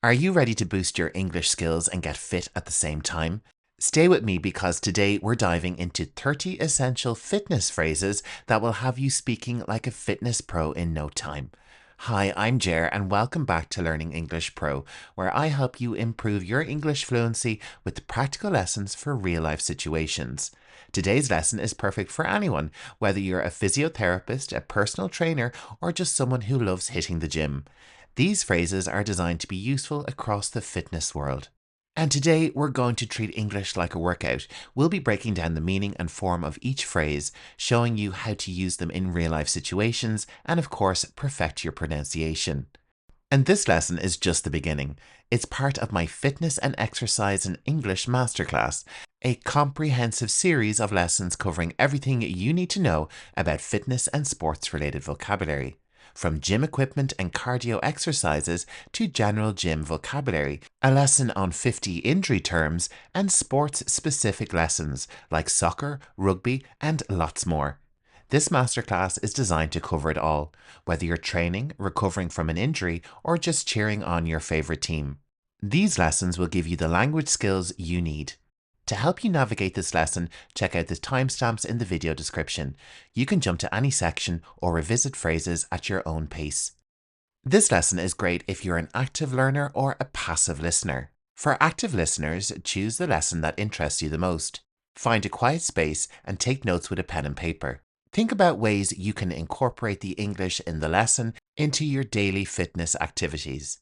Are you ready to boost your English skills and get fit at the same time? Stay with me because today we're diving into 30 essential fitness phrases that will have you speaking like a fitness pro in no time. Hi, I'm Jer and welcome back to Learning English Pro, where I help you improve your English fluency with practical lessons for real-life situations. Today's lesson is perfect for anyone, whether you're a physiotherapist, a personal trainer, or just someone who loves hitting the gym. These phrases are designed to be useful across the fitness world. And today we're going to treat English like a workout. We'll be breaking down the meaning and form of each phrase, showing you how to use them in real-life situations, and of course, perfect your pronunciation. And this lesson is just the beginning. It's part of my Fitness and Exercise in English Masterclass, a comprehensive series of lessons covering everything you need to know about fitness and sports-related vocabulary. From gym equipment and cardio exercises to general gym vocabulary, a lesson on 50 injury terms, and sports-specific lessons like soccer, rugby, and lots more. This masterclass is designed to cover it all, whether you're training, recovering from an injury, or just cheering on your favorite team. These lessons will give you the language skills you need. To help you navigate this lesson, check out the timestamps in the video description. You can jump to any section or revisit phrases at your own pace. This lesson is great if you're an active learner or a passive listener. For active listeners, choose the lesson that interests you the most. Find a quiet space and take notes with a pen and paper. Think about ways you can incorporate the English in the lesson into your daily fitness activities.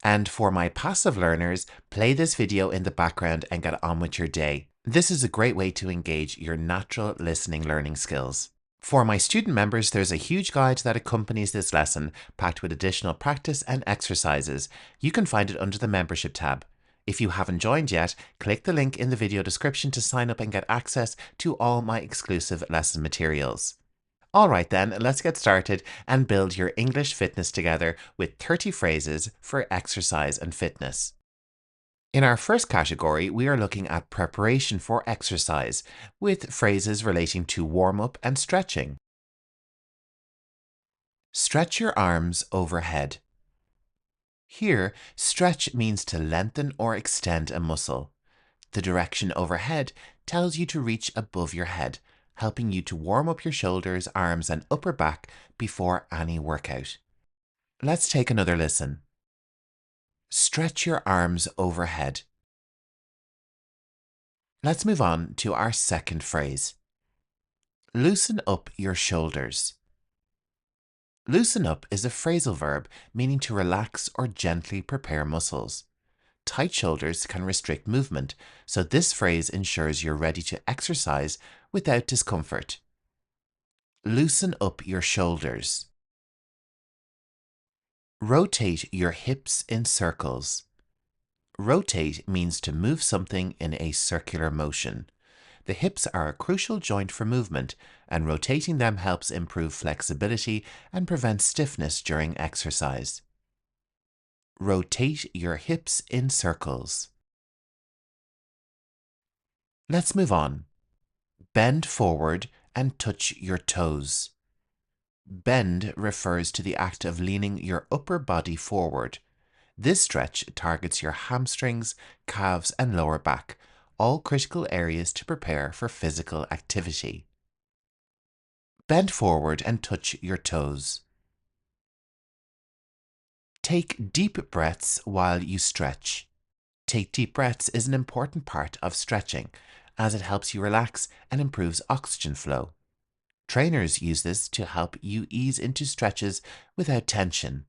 And for my passive learners, play this video in the background and get on with your day. This is a great way to engage your natural listening learning skills. For my student members, there's a huge guide that accompanies this lesson, packed with additional practice and exercises. You can find it under the membership tab. If you haven't joined yet, click the link in the video description to sign up and get access to all my exclusive lesson materials. Alright then, let's get started and build your English fitness together with 30 phrases for exercise and fitness. In our first category, we are looking at preparation for exercise, with phrases relating to warm-up and stretching. Stretch your arms overhead. Here, stretch means to lengthen or extend a muscle. The direction overhead tells you to reach above your head, helping you to warm up your shoulders, arms, and upper back before any workout. Let's take another listen. Stretch your arms overhead. Let's move on to our second phrase. Loosen up your shoulders. Loosen up is a phrasal verb meaning to relax or gently prepare muscles. Tight shoulders can restrict movement, so this phrase ensures you're ready to exercise without discomfort. Loosen up your shoulders. Rotate your hips in circles. Rotate means to move something in a circular motion. The hips are a crucial joint for movement, and rotating them helps improve flexibility and prevent stiffness during exercise. Rotate your hips in circles. Let's move on. Bend forward and touch your toes. Bend refers to the act of leaning your upper body forward. This stretch targets your hamstrings, calves, and lower back, all critical areas to prepare for physical activity. Bend forward and touch your toes. Take deep breaths while you stretch. Take deep breaths is an important part of stretching, as it helps you relax and improves oxygen flow. Trainers use this to help you ease into stretches without tension.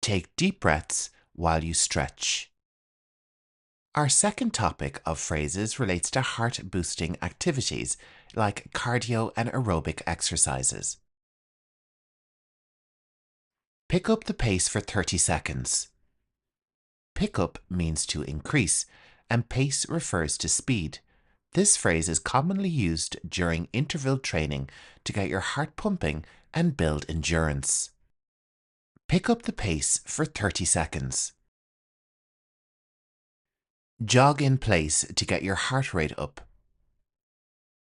Take deep breaths while you stretch. Our second topic of phrases relates to heart-boosting activities, like cardio and aerobic exercises. Pick up the pace for 30 seconds. Pick up means to increase, and pace refers to speed. This phrase is commonly used during interval training to get your heart pumping and build endurance. Pick up the pace for 30 seconds. Jog in place to get your heart rate up.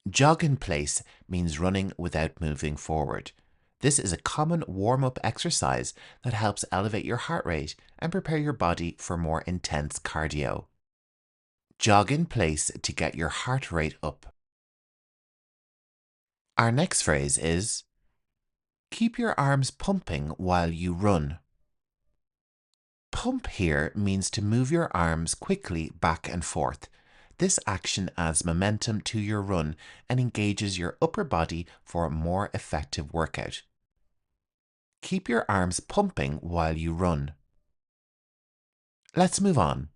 Jog in place means running without moving forward. This is a common warm-up exercise that helps elevate your heart rate and prepare your body for more intense cardio. Jog in place to get your heart rate up. Our next phrase is, keep your arms pumping while you run. Pump here means to move your arms quickly back and forth. This action adds momentum to your run and engages your upper body for a more effective workout. Keep your arms pumping while you run. Let's move on.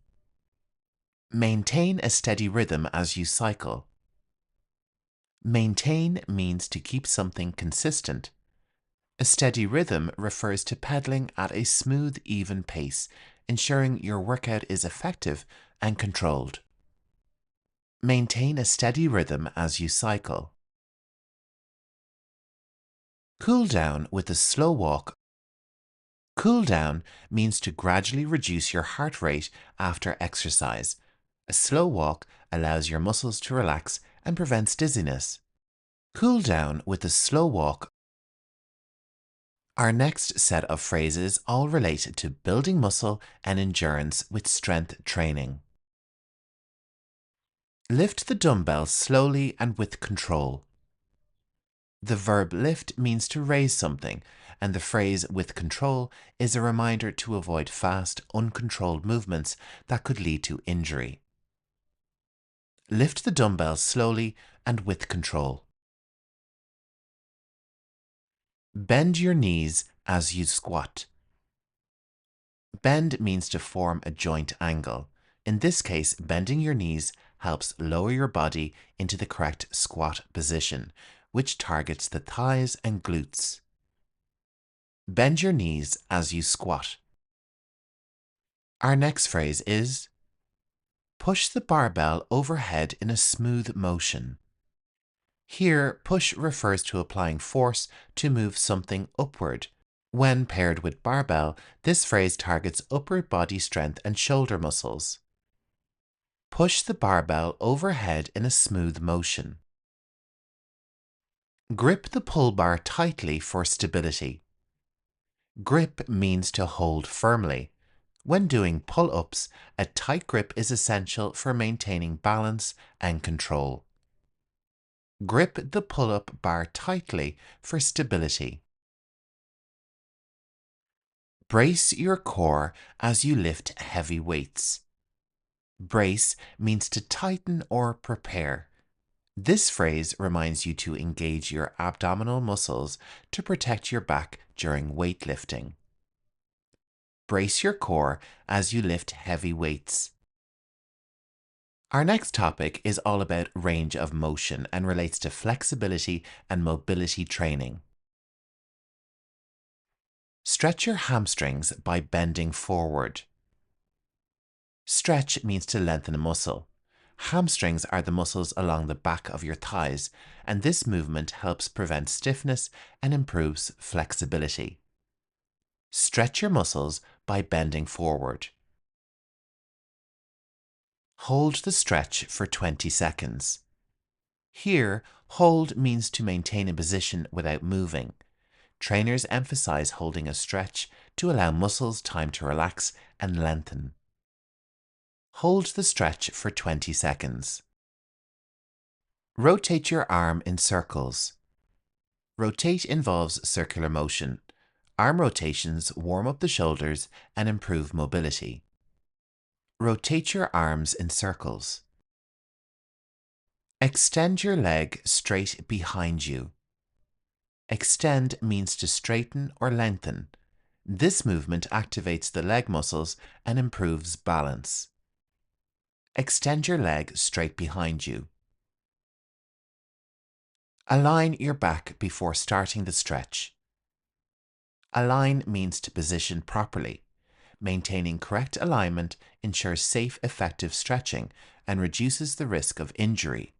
Maintain a steady rhythm as you cycle. Maintain means to keep something consistent. A steady rhythm refers to pedaling at a smooth, even pace, ensuring your workout is effective and controlled. Maintain a steady rhythm as you cycle. Cool down with a slow walk. Cool down means to gradually reduce your heart rate after exercise. A slow walk allows your muscles to relax and prevents dizziness. Cool down with a slow walk. Our next set of phrases all relate to building muscle and endurance with strength training. Lift the dumbbells slowly and with control. The verb lift means to raise something, and the phrase with control is a reminder to avoid fast, uncontrolled movements that could lead to injury. Lift the dumbbells slowly and with control. Bend your knees as you squat. Bend means to form a joint angle. In this case, bending your knees helps lower your body into the correct squat position, which targets the thighs and glutes. Bend your knees as you squat. Our next phrase is, push the barbell overhead in a smooth motion. Here, push refers to applying force to move something upward. When paired with barbell, this phrase targets upper body strength and shoulder muscles. Push the barbell overhead in a smooth motion. Grip the pull bar tightly for stability. Grip means to hold firmly. When doing pull-ups, a tight grip is essential for maintaining balance and control. Grip the pull-up bar tightly for stability. Brace your core as you lift heavy weights. Brace means to tighten or prepare. This phrase reminds you to engage your abdominal muscles to protect your back during weightlifting. Brace your core as you lift heavy weights. Our next topic is all about range of motion and relates to flexibility and mobility training. Stretch your hamstrings by bending forward. Stretch means to lengthen a muscle. Hamstrings are the muscles along the back of your thighs, and this movement helps prevent stiffness and improves flexibility. Stretch your muscles by bending forward. Hold the stretch for 20 seconds. Here, hold means to maintain a position without moving. Trainers emphasize holding a stretch to allow muscles time to relax and lengthen. Hold the stretch for 20 seconds. Rotate your arm in circles. Rotate involves circular motion. Arm rotations warm up the shoulders and improve mobility. Rotate your arms in circles. Extend your leg straight behind you. Extend means to straighten or lengthen. This movement activates the leg muscles and improves balance. Extend your leg straight behind you. Align your back before starting the stretch. Align means to position properly. Maintaining correct alignment ensures safe, effective stretching and reduces the risk of injury.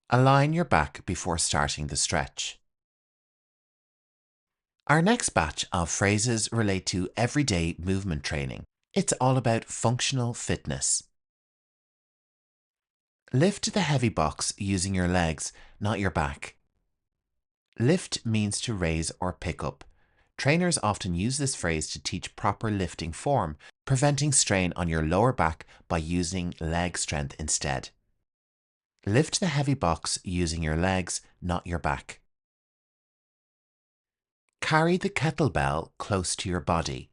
Align your back before starting the stretch. Our next batch of phrases relate to everyday movement training. It's all about functional fitness. Lift the heavy box using your legs, not your back. Lift means to raise or pick up. Trainers often use this phrase to teach proper lifting form, preventing strain on your lower back by using leg strength instead. Lift the heavy box using your legs, not your back. Carry the kettlebell close to your body.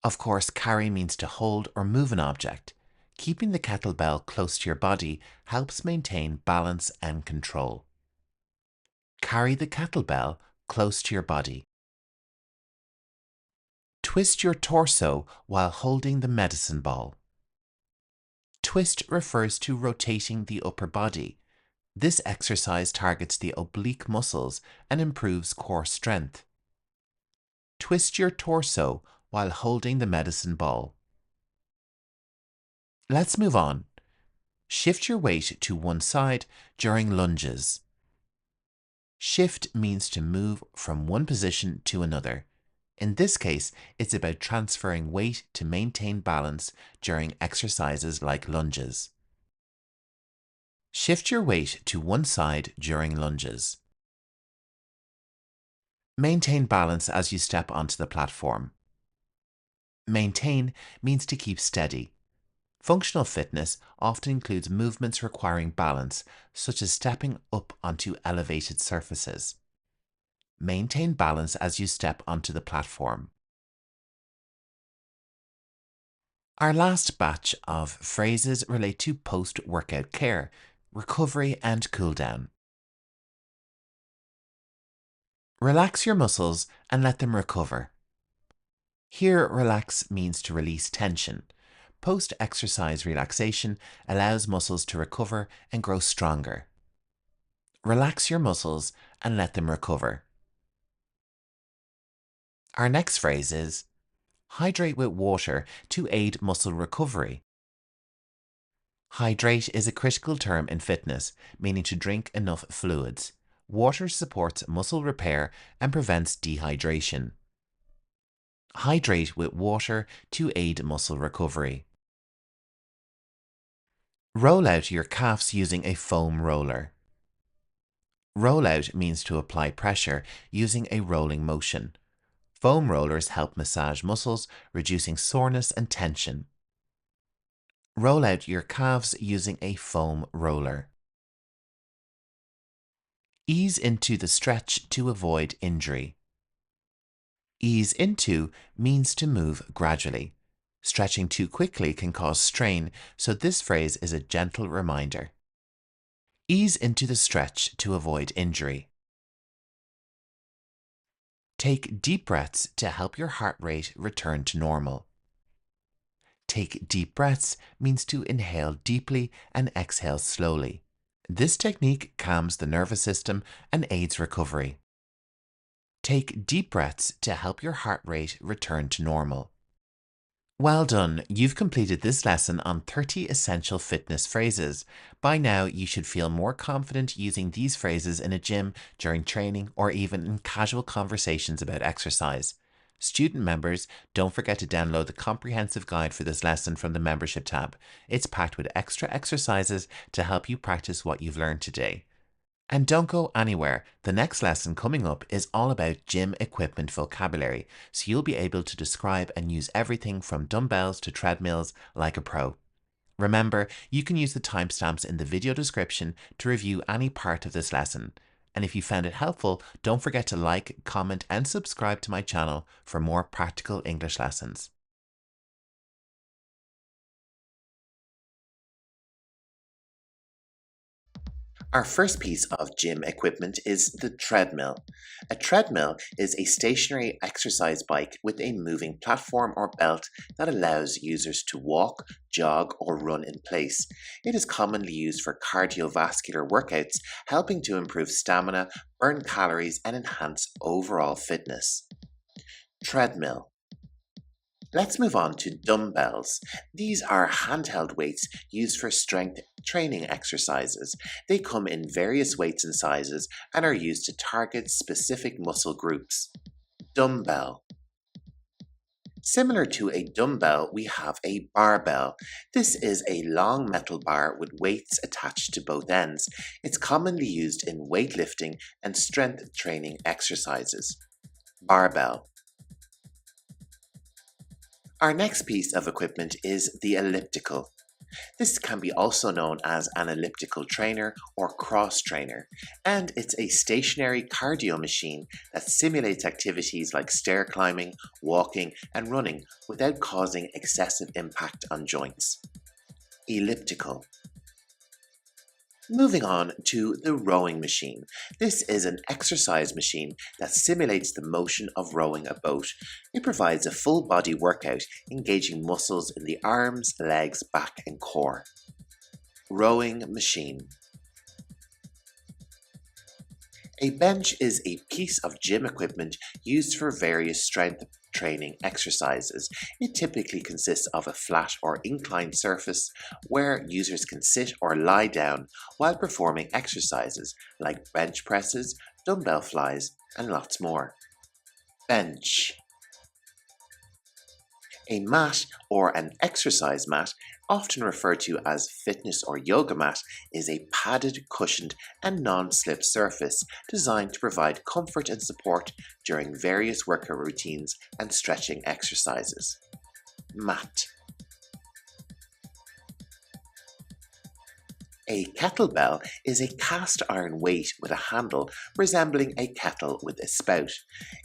Of course, carry means to hold or move an object. Keeping the kettlebell close to your body helps maintain balance and control. Carry the kettlebell close to your body. Twist your torso while holding the medicine ball. Twist refers to rotating the upper body. This exercise targets the oblique muscles and improves core strength. Twist your torso while holding the medicine ball. Let's move on. Shift your weight to one side during lunges. Shift means to move from one position to another. In this case, it's about transferring weight to maintain balance during exercises like lunges. Shift your weight to one side during lunges. Maintain balance as you step onto the platform. Maintain means to keep steady. Functional fitness often includes movements requiring balance, such as stepping up onto elevated surfaces. Maintain balance as you step onto the platform. Our last batch of phrases relate to post-workout care, recovery and cool-down. Relax your muscles and let them recover. Here, relax means to release tension. Post-exercise relaxation allows muscles to recover and grow stronger. Relax your muscles and let them recover. Our next phrase is hydrate with water to aid muscle recovery. Hydrate is a critical term in fitness, meaning to drink enough fluids. Water supports muscle repair and prevents dehydration. Hydrate with water to aid muscle recovery. Roll out your calves using a foam roller. Roll out means to apply pressure using a rolling motion. Foam rollers help massage muscles, reducing soreness and tension. Roll out your calves using a foam roller. Ease into the stretch to avoid injury. Ease into means to move gradually. Stretching too quickly can cause strain, so this phrase is a gentle reminder. Ease into the stretch to avoid injury. Take deep breaths to help your heart rate return to normal. Take deep breaths means to inhale deeply and exhale slowly. This technique calms the nervous system and aids recovery. Take deep breaths to help your heart rate return to normal. Well done, you've completed this lesson on 30 essential fitness phrases. By now, you should feel more confident using these phrases in a gym, during training, or even in casual conversations about exercise. Student members, don't forget to download the comprehensive guide for this lesson from the membership tab. It's packed with extra exercises to help you practice what you've learned today. And don't go anywhere. The next lesson coming up is all about gym equipment vocabulary, so you'll be able to describe and use everything from dumbbells to treadmills like a pro. Remember, you can use the timestamps in the video description to review any part of this lesson. And if you found it helpful, don't forget to like, comment, and subscribe to my channel for more practical English lessons. Our first piece of gym equipment is the treadmill. A treadmill is a stationary exercise bike with a moving platform or belt that allows users to walk, jog, or run in place. It is commonly used for cardiovascular workouts, helping to improve stamina, burn calories, and enhance overall fitness. Treadmill. Let's move on to dumbbells. These are handheld weights used for strength training exercises. They come in various weights and sizes and are used to target specific muscle groups. Dumbbell. Similar to a dumbbell, we have a barbell. This is a long metal bar with weights attached to both ends. It's commonly used in weightlifting and strength training exercises. Barbell. Our next piece of equipment is the elliptical. This can be also known as an elliptical trainer or cross trainer, and it's a stationary cardio machine that simulates activities like stair climbing, walking, and running without causing excessive impact on joints. Elliptical. Moving on to the rowing machine. This is an exercise machine that simulates the motion of rowing a boat. It provides a full body workout, engaging muscles in the arms, legs, back, and core. Rowing machine. A bench is a piece of gym equipment used for various strength training exercises. It typically consists of a flat or inclined surface where users can sit or lie down while performing exercises like bench presses, dumbbell flies, and lots more. Bench. A mat or an exercise mat, often referred to as fitness or yoga mat, is a padded, cushioned, and non-slip surface designed to provide comfort and support during various workout routines and stretching exercises. Mat. A kettlebell is a cast iron weight with a handle resembling a kettle with a spout.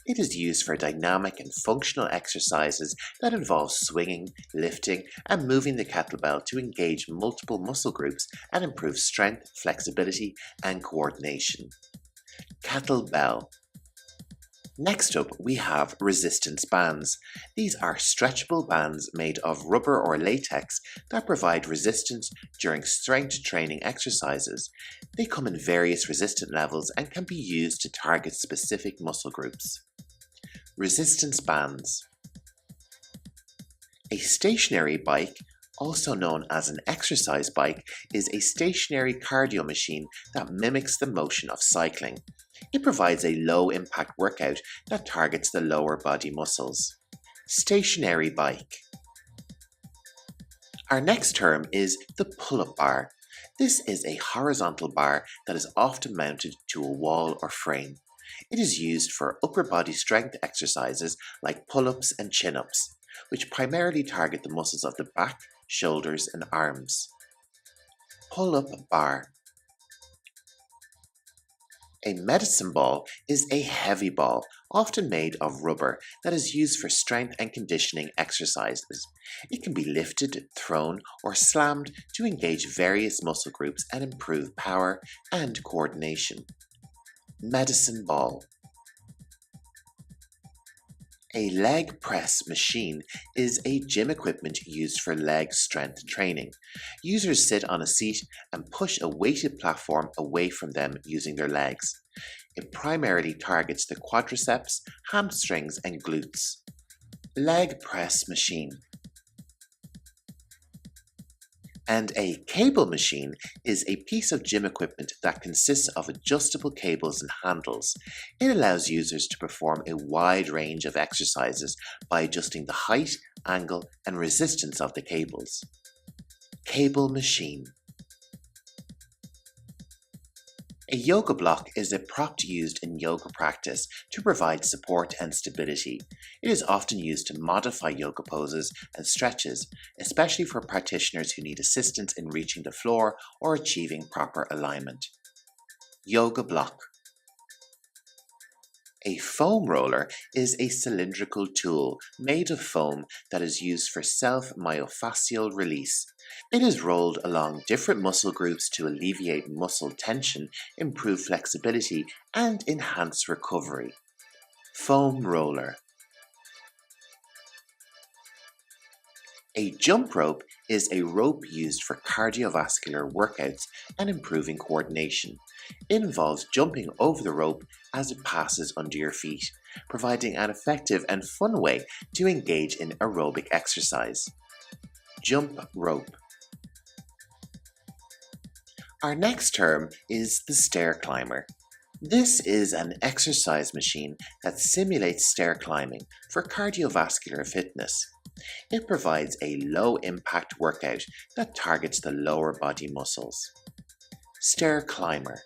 It is used for dynamic and functional exercises that involve swinging, lifting, and moving the kettlebell to engage multiple muscle groups and improve strength, flexibility, and coordination. Kettlebell. Next up, we have resistance bands. These are stretchable bands made of rubber or latex that provide resistance during strength training exercises. They come in various resistance levels and can be used to target specific muscle groups. Resistance bands. A stationary bike, also known as an exercise bike, is a stationary cardio machine that mimics the motion of cycling. It provides a low-impact workout that targets the lower body muscles. Stationary bike. Our next term is the pull-up bar. This is a horizontal bar that is often mounted to a wall or frame. It is used for upper body strength exercises like pull-ups and chin-ups, which primarily target the muscles of the back, shoulders, and arms. Pull-up bar. A medicine ball is a heavy ball, often made of rubber, that is used for strength and conditioning exercises. It can be lifted, thrown, or slammed to engage various muscle groups and improve power and coordination. Medicine ball. A leg press machine is a gym equipment used for leg strength training. Users sit on a seat and push a weighted platform away from them using their legs. It primarily targets the quadriceps, hamstrings, and glutes. Leg press machine. And a cable machine is a piece of gym equipment that consists of adjustable cables and handles. It allows users to perform a wide range of exercises by adjusting the height, angle, and resistance of the cables. Cable machine. A yoga block is a prop used in yoga practice to provide support and stability. It is often used to modify yoga poses and stretches, especially for practitioners who need assistance in reaching the floor or achieving proper alignment. Yoga block. A foam roller is a cylindrical tool made of foam that is used for self-myofascial release. It is rolled along different muscle groups to alleviate muscle tension, improve flexibility, and enhance recovery. Foam roller. A jump rope is a rope used for cardiovascular workouts and improving coordination. It involves jumping over the rope as it passes under your feet, providing an effective and fun way to engage in aerobic exercise. Jump rope. Our next term is the stair climber. This is an exercise machine that simulates stair climbing for cardiovascular fitness. It provides a low-impact workout that targets the lower body muscles. Stair climber.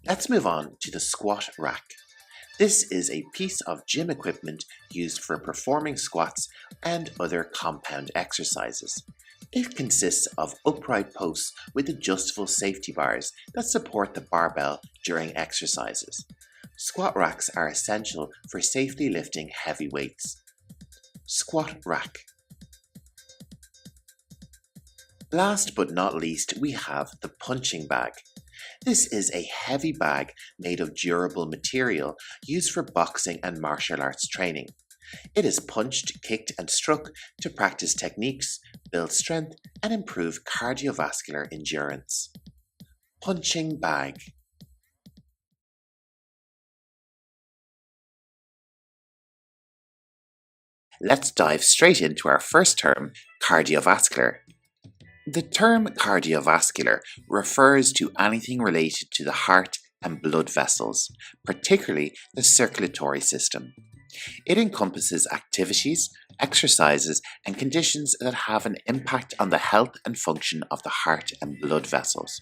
Let's move on to the squat rack. This is a piece of gym equipment used for performing squats and other compound exercises. It consists of upright posts with adjustable safety bars that support the barbell during exercises. Squat racks are essential for safely lifting heavy weights. Squat rack. Last but not least, we have the punching bag. This is a heavy bag made of durable material used for boxing and martial arts training. It is punched, kicked and struck to practice techniques, build strength and improve cardiovascular endurance. Punching bag. Let's dive straight into our first term, cardiovascular. The term cardiovascular refers to anything related to the heart and blood vessels, particularly the circulatory system. It encompasses activities, exercises, and conditions that have an impact on the health and function of the heart and blood vessels.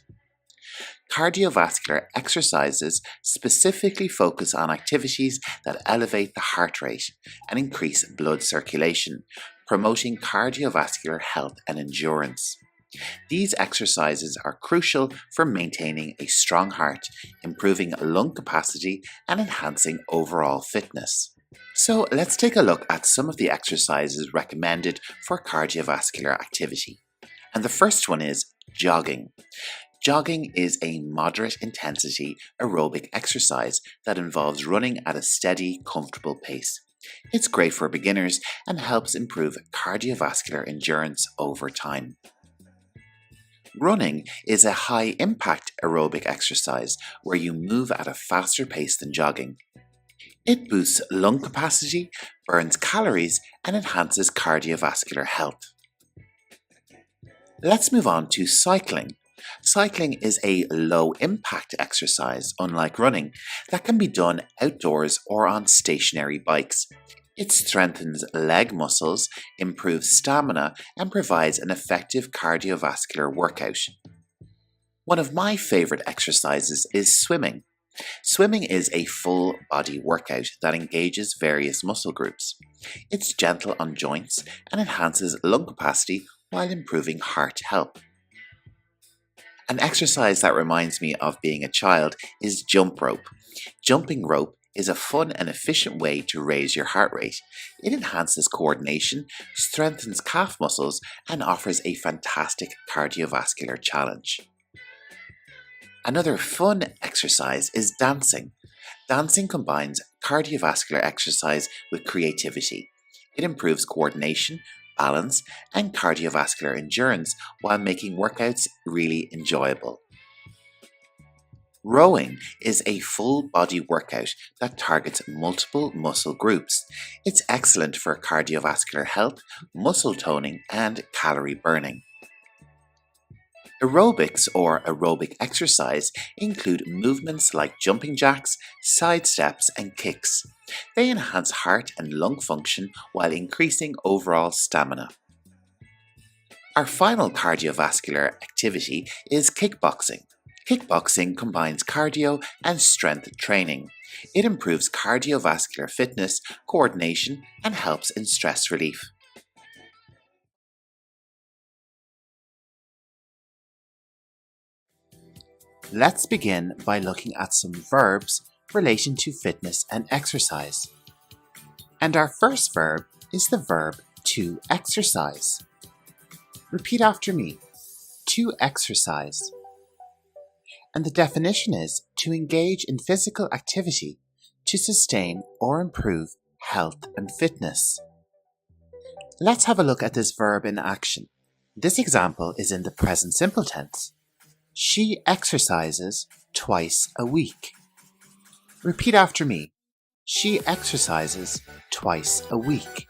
Cardiovascular exercises specifically focus on activities that elevate the heart rate and increase blood circulation, promoting cardiovascular health and endurance. These exercises are crucial for maintaining a strong heart, improving lung capacity, and enhancing overall fitness. So let's take a look at some of the exercises recommended for cardiovascular activity. And the first one is jogging. Jogging is a moderate intensity aerobic exercise that involves running at a steady, comfortable pace. It's great for beginners and helps improve cardiovascular endurance over time. Running is a high-impact aerobic exercise where you move at a faster pace than jogging. It boosts lung capacity, burns calories, and enhances cardiovascular health. Let's move on to cycling. Cycling is a low-impact exercise, unlike running, that can be done outdoors or on stationary bikes. It strengthens leg muscles, improves stamina, and provides an effective cardiovascular workout. One of my favorite exercises is swimming. Swimming is a full body workout that engages various muscle groups. It's gentle on joints and enhances lung capacity while improving heart health. An exercise that reminds me of being a child is jump rope. Jumping rope is a fun and efficient way to raise your heart rate. It enhances coordination, strengthens calf muscles, and offers a fantastic cardiovascular challenge. Another fun exercise is dancing. Dancing combines cardiovascular exercise with creativity. It improves coordination, balance, and cardiovascular endurance while making workouts really enjoyable. Rowing is a full-body workout that targets multiple muscle groups. It's excellent for cardiovascular health, muscle toning, and calorie burning. Aerobics or aerobic exercise include movements like jumping jacks, side steps, and kicks. They enhance heart and lung function while increasing overall stamina. Our final cardiovascular activity is kickboxing. Kickboxing combines cardio and strength training. It improves cardiovascular fitness, coordination, and helps in stress relief. Let's begin by looking at some verbs relating to fitness and exercise. And our first verb is the verb to exercise. Repeat after me. To exercise. And the definition is to engage in physical activity to sustain or improve health and fitness. Let's have a look at this verb in action. This example is in the present simple tense. She exercises twice a week. Repeat after me. She exercises twice a week.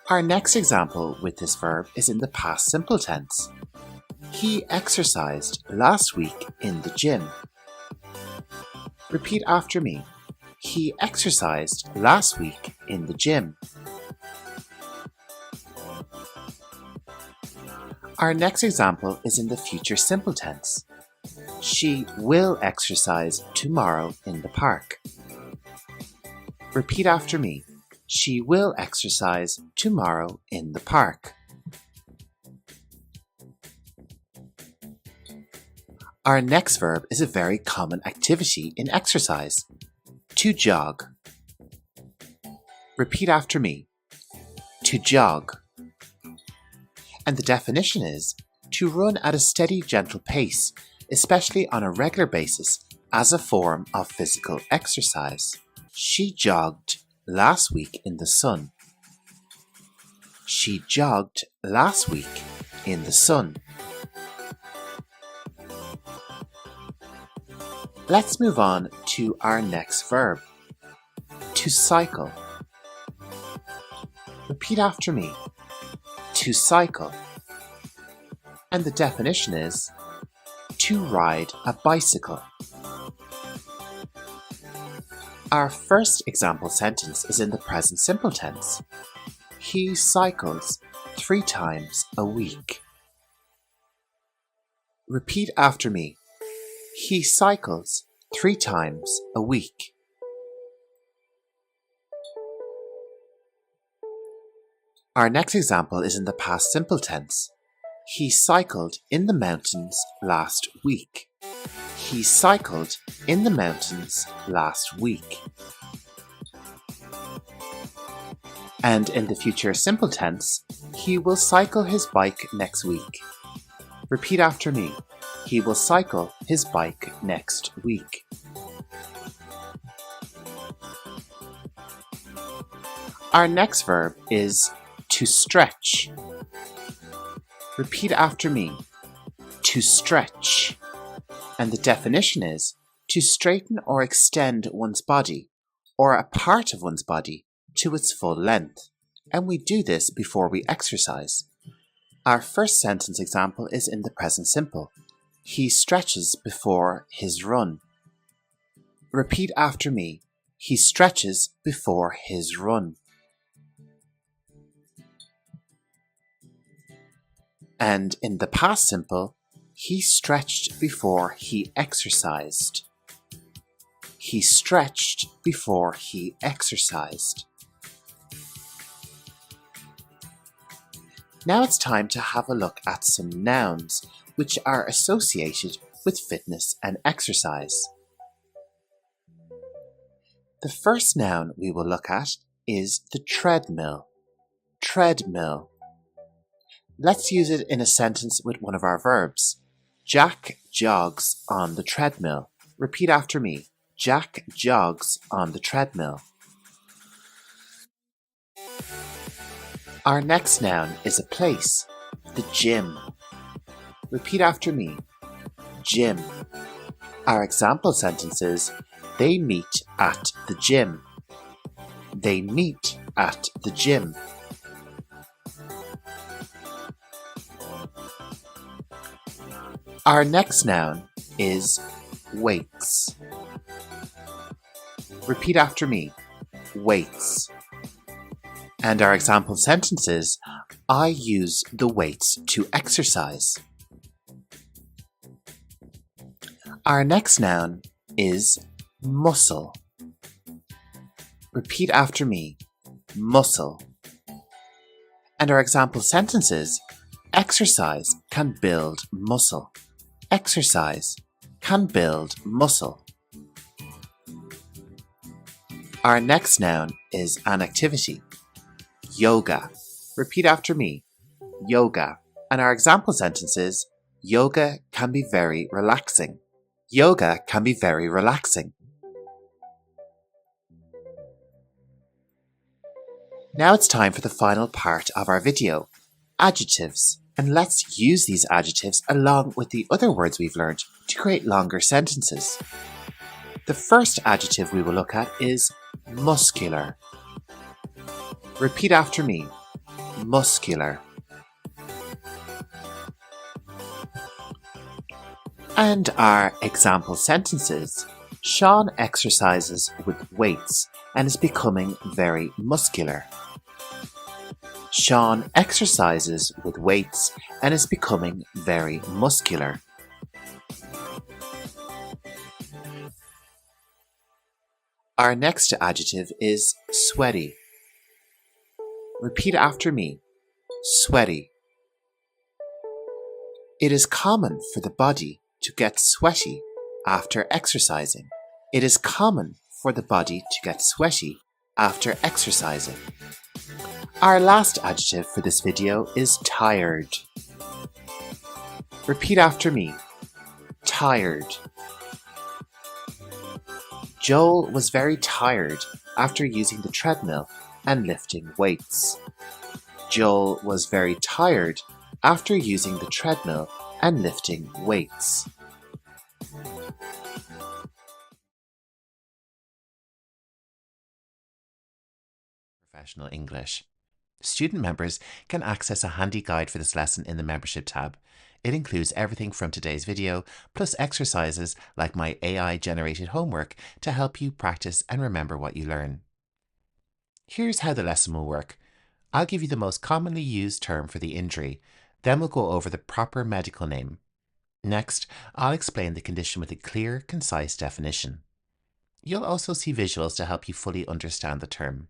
Our next example with this verb is in the past simple tense. He exercised last week in the gym. Repeat after me. He exercised last week in the gym. Our next example is in the future simple tense. She will exercise tomorrow in the park. Repeat after me. She will exercise tomorrow in the park. Our next verb is a very common activity in exercise. To jog. Repeat after me. To jog. And the definition is to run at a steady, gentle pace, especially on a regular basis as a form of physical exercise. She jogged last week in the sun. She jogged last week in the sun. Let's move on to our next verb. To cycle. Repeat after me. To cycle. And the definition is to ride a bicycle. Our first example sentence is in the present simple tense. He cycles 3 times a week. Repeat after me. He cycles 3 times a week. Our next example is in the past simple tense. He cycled in the mountains last week. He cycled in the mountains last week. And in the future simple tense, he will cycle his bike next week. Repeat after me. He will cycle his bike next week. Our next verb is to stretch. Repeat after me. To stretch. And the definition is to straighten or extend one's body, or a part of one's body, to its full length. And we do this before we exercise. Our first sentence example is in the present simple. He stretches before his run. Repeat after me. He stretches before his run. And in the past simple, he stretched before he exercised. He stretched before he exercised. Now it's time to have a look at some nouns which are associated with fitness and exercise. The first noun we will look at is the treadmill. Treadmill. Let's use it in a sentence with one of our verbs. Jack jogs on the treadmill. Repeat after me. Jack jogs on the treadmill. Our next noun is a place. The gym. Repeat after me. Gym. Our example sentence is, they meet at the gym. They meet at the gym. Our next noun is weights. Repeat after me. Weights. And our example sentence is, I use the weights to exercise. Our next noun is muscle. Repeat after me. Muscle. And our example sentence is, exercise can build muscle. Exercise can build muscle. Our next noun is an activity. Yoga. Repeat after me. Yoga. And our example sentence is, yoga can be very relaxing. Yoga can be very relaxing. Now it's time for the final part of our video, adjectives. And let's use these adjectives along with the other words we've learned to create longer sentences. The first adjective we will look at is muscular. Repeat after me. Muscular. And our example sentences. Sean exercises with weights and is becoming very muscular. Sean exercises with weights and is becoming very muscular. Our next adjective is sweaty. Repeat after me. Sweaty. It is common for the body to get sweaty after exercising. It is common for the body to get sweaty after exercising. Our last adjective for this video is tired. Repeat after me. Tired. Joel was very tired after using the treadmill and lifting weights. Joel was very tired after using the treadmill and lifting weights. Professional English. Student members can access a handy guide for this lesson in the Membership tab. It includes everything from today's video, plus exercises like my AI-generated homework to help you practice and remember what you learn. Here's how the lesson will work. I'll give you the most commonly used term for the injury, then we'll go over the proper medical name. Next, I'll explain the condition with a clear, concise definition. You'll also see visuals to help you fully understand the term.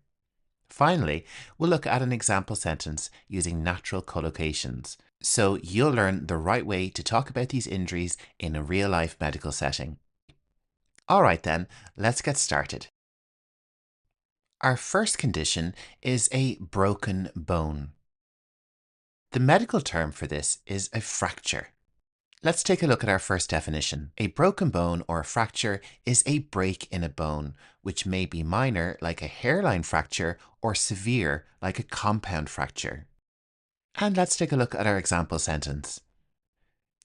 Finally, we'll look at an example sentence using natural collocations, so you'll learn the right way to talk about these injuries in a real-life medical setting. Alright then, let's get started. Our first condition is a broken bone. The medical term for this is a fracture. Let's take a look at our first definition. A broken bone or a fracture is a break in a bone, which may be minor, like a hairline fracture, or severe, like a compound fracture. And let's take a look at our example sentence.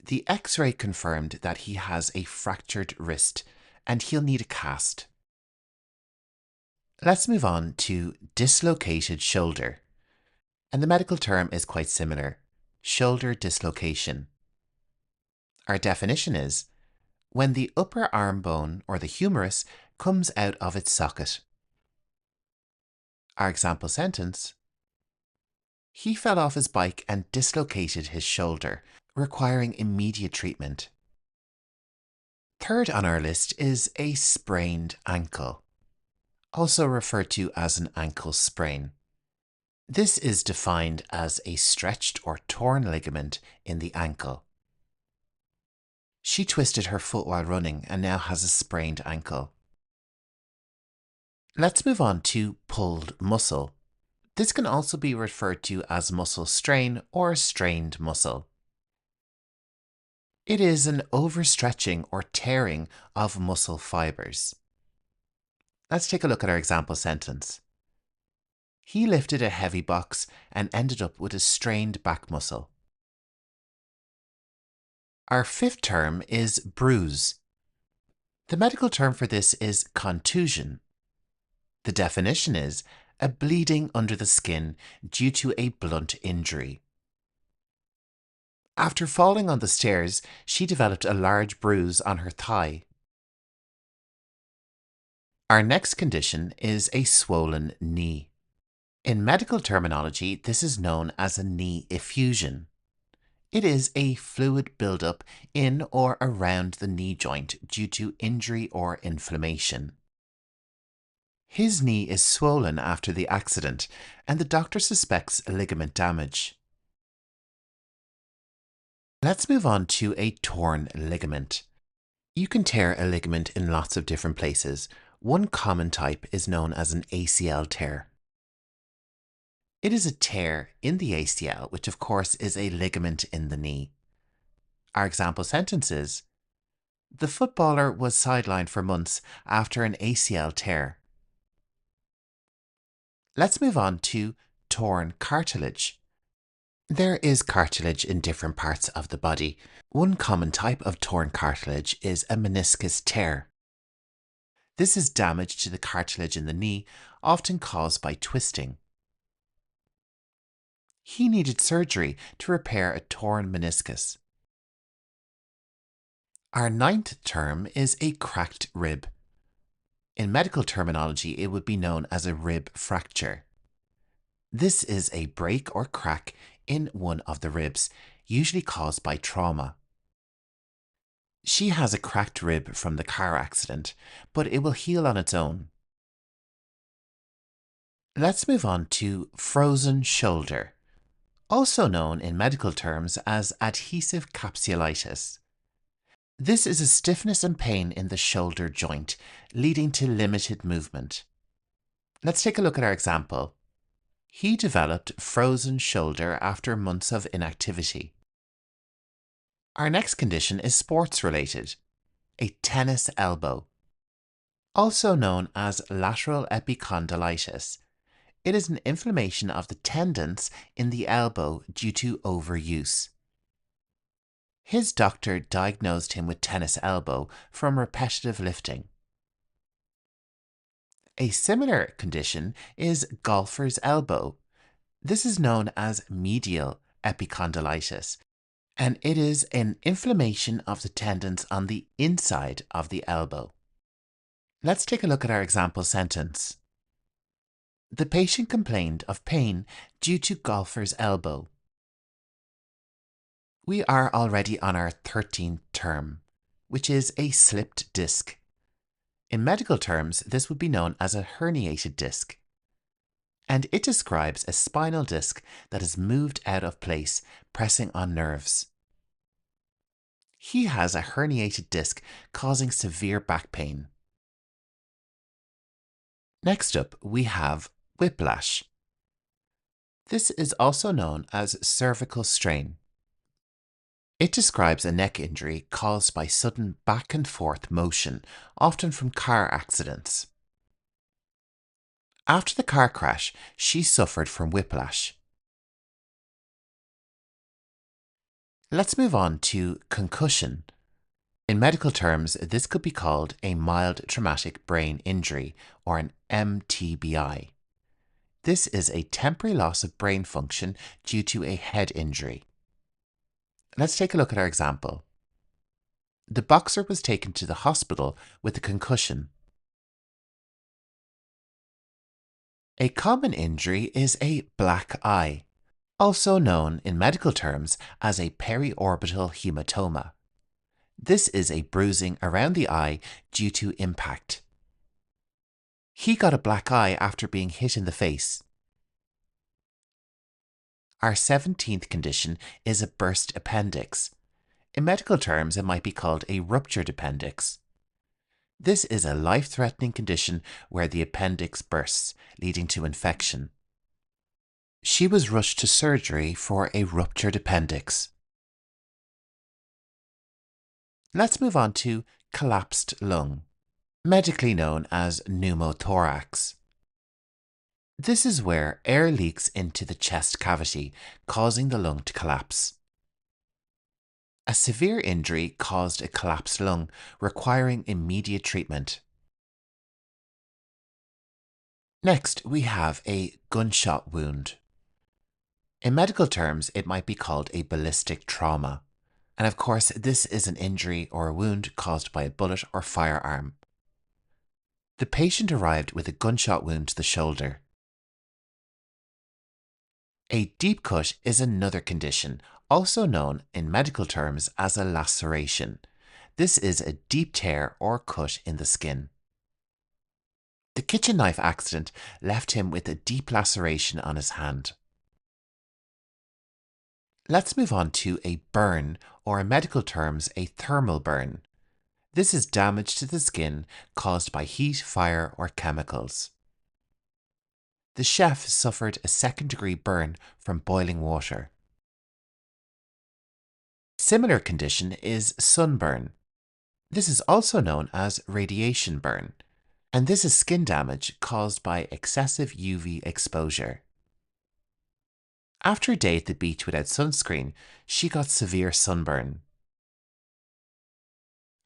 The X-ray confirmed that he has a fractured wrist, and he'll need a cast. Let's move on to dislocated shoulder. And the medical term is quite similar, shoulder dislocation. Our definition is when the upper arm bone or the humerus comes out of its socket. Our example sentence. He fell off his bike and dislocated his shoulder, requiring immediate treatment. Third on our list is a sprained ankle, also referred to as an ankle sprain. This is defined as a stretched or torn ligament in the ankle. She twisted her foot while running and now has a sprained ankle. Let's move on to pulled muscle. This can also be referred to as muscle strain or strained muscle. It is an overstretching or tearing of muscle fibers. Let's take a look at our example sentence. He lifted a heavy box and ended up with a strained back muscle. Our fifth term is bruise. The medical term for this is contusion. The definition is a bleeding under the skin due to a blunt injury. After falling on the stairs, she developed a large bruise on her thigh. Our next condition is a swollen knee. In medical terminology, this is known as a knee effusion. It is a fluid buildup in or around the knee joint due to injury or inflammation. His knee is swollen after the accident, and the doctor suspects ligament damage. Let's move on to a torn ligament. You can tear a ligament in lots of different places. One common type is known as an ACL tear. It is a tear in the ACL, which of course is a ligament in the knee. Our example sentence is, the footballer was sidelined for months after an ACL tear. Let's move on to torn cartilage. There is cartilage in different parts of the body. One common type of torn cartilage is a meniscus tear. This is damage to the cartilage in the knee, often caused by twisting. He needed surgery to repair a torn meniscus. Our ninth term is a cracked rib. In medical terminology, it would be known as a rib fracture. This is a break or crack in one of the ribs, usually caused by trauma. She has a cracked rib from the car accident, but it will heal on its own. Let's move on to frozen shoulder, also known in medical terms as adhesive capsulitis. This is a stiffness and pain in the shoulder joint, leading to limited movement. Let's take a look at our example. He developed frozen shoulder after months of inactivity. Our next condition is sports related, a tennis elbow, also known as lateral epicondylitis. It is an inflammation of the tendons in the elbow due to overuse. His doctor diagnosed him with tennis elbow from repetitive lifting. A similar condition is golfer's elbow. This is known as medial epicondylitis, and it is an inflammation of the tendons on the inside of the elbow. Let's take a look at our example sentence. The patient complained of pain due to golfer's elbow. We are already on our 13th term, which is a slipped disc. In medical terms, this would be known as a herniated disc. And it describes a spinal disc that is moved out of place, pressing on nerves. He has a herniated disc causing severe back pain. Next up, we have whiplash. This is also known as cervical strain. It describes a neck injury caused by sudden back and forth motion, often from car accidents. After the car crash, she suffered from whiplash. Let's move on to concussion. In medical terms, this could be called a mild traumatic brain injury, or an MTBI. This is a temporary loss of brain function due to a head injury. Let's take a look at our example. The boxer was taken to the hospital with a concussion. A common injury is a black eye, also known in medical terms as a periorbital hematoma. This is a bruising around the eye due to impact. He got a black eye after being hit in the face. Our 17th condition is a burst appendix. In medical terms, it might be called a ruptured appendix. This is a life-threatening condition where the appendix bursts, leading to infection. She was rushed to surgery for a ruptured appendix. Let's move on to collapsed lung, medically known as pneumothorax. This is where air leaks into the chest cavity, causing the lung to collapse. A severe injury caused a collapsed lung, requiring immediate treatment. Next, we have a gunshot wound. In medical terms, it might be called a ballistic trauma. And of course, this is an injury or a wound caused by a bullet or firearm. The patient arrived with a gunshot wound to the shoulder. A deep cut is another condition, also known in medical terms as a laceration. This is a deep tear or cut in the skin. The kitchen knife accident left him with a deep laceration on his hand. Let's move on to a burn, or in medical terms, a thermal burn. This is damage to the skin caused by heat, fire, or chemicals. The chef suffered a second-degree burn from boiling water. A similar condition is sunburn. This is also known as radiation burn, and this is skin damage caused by excessive UV exposure. After a day at the beach without sunscreen, she got severe sunburn.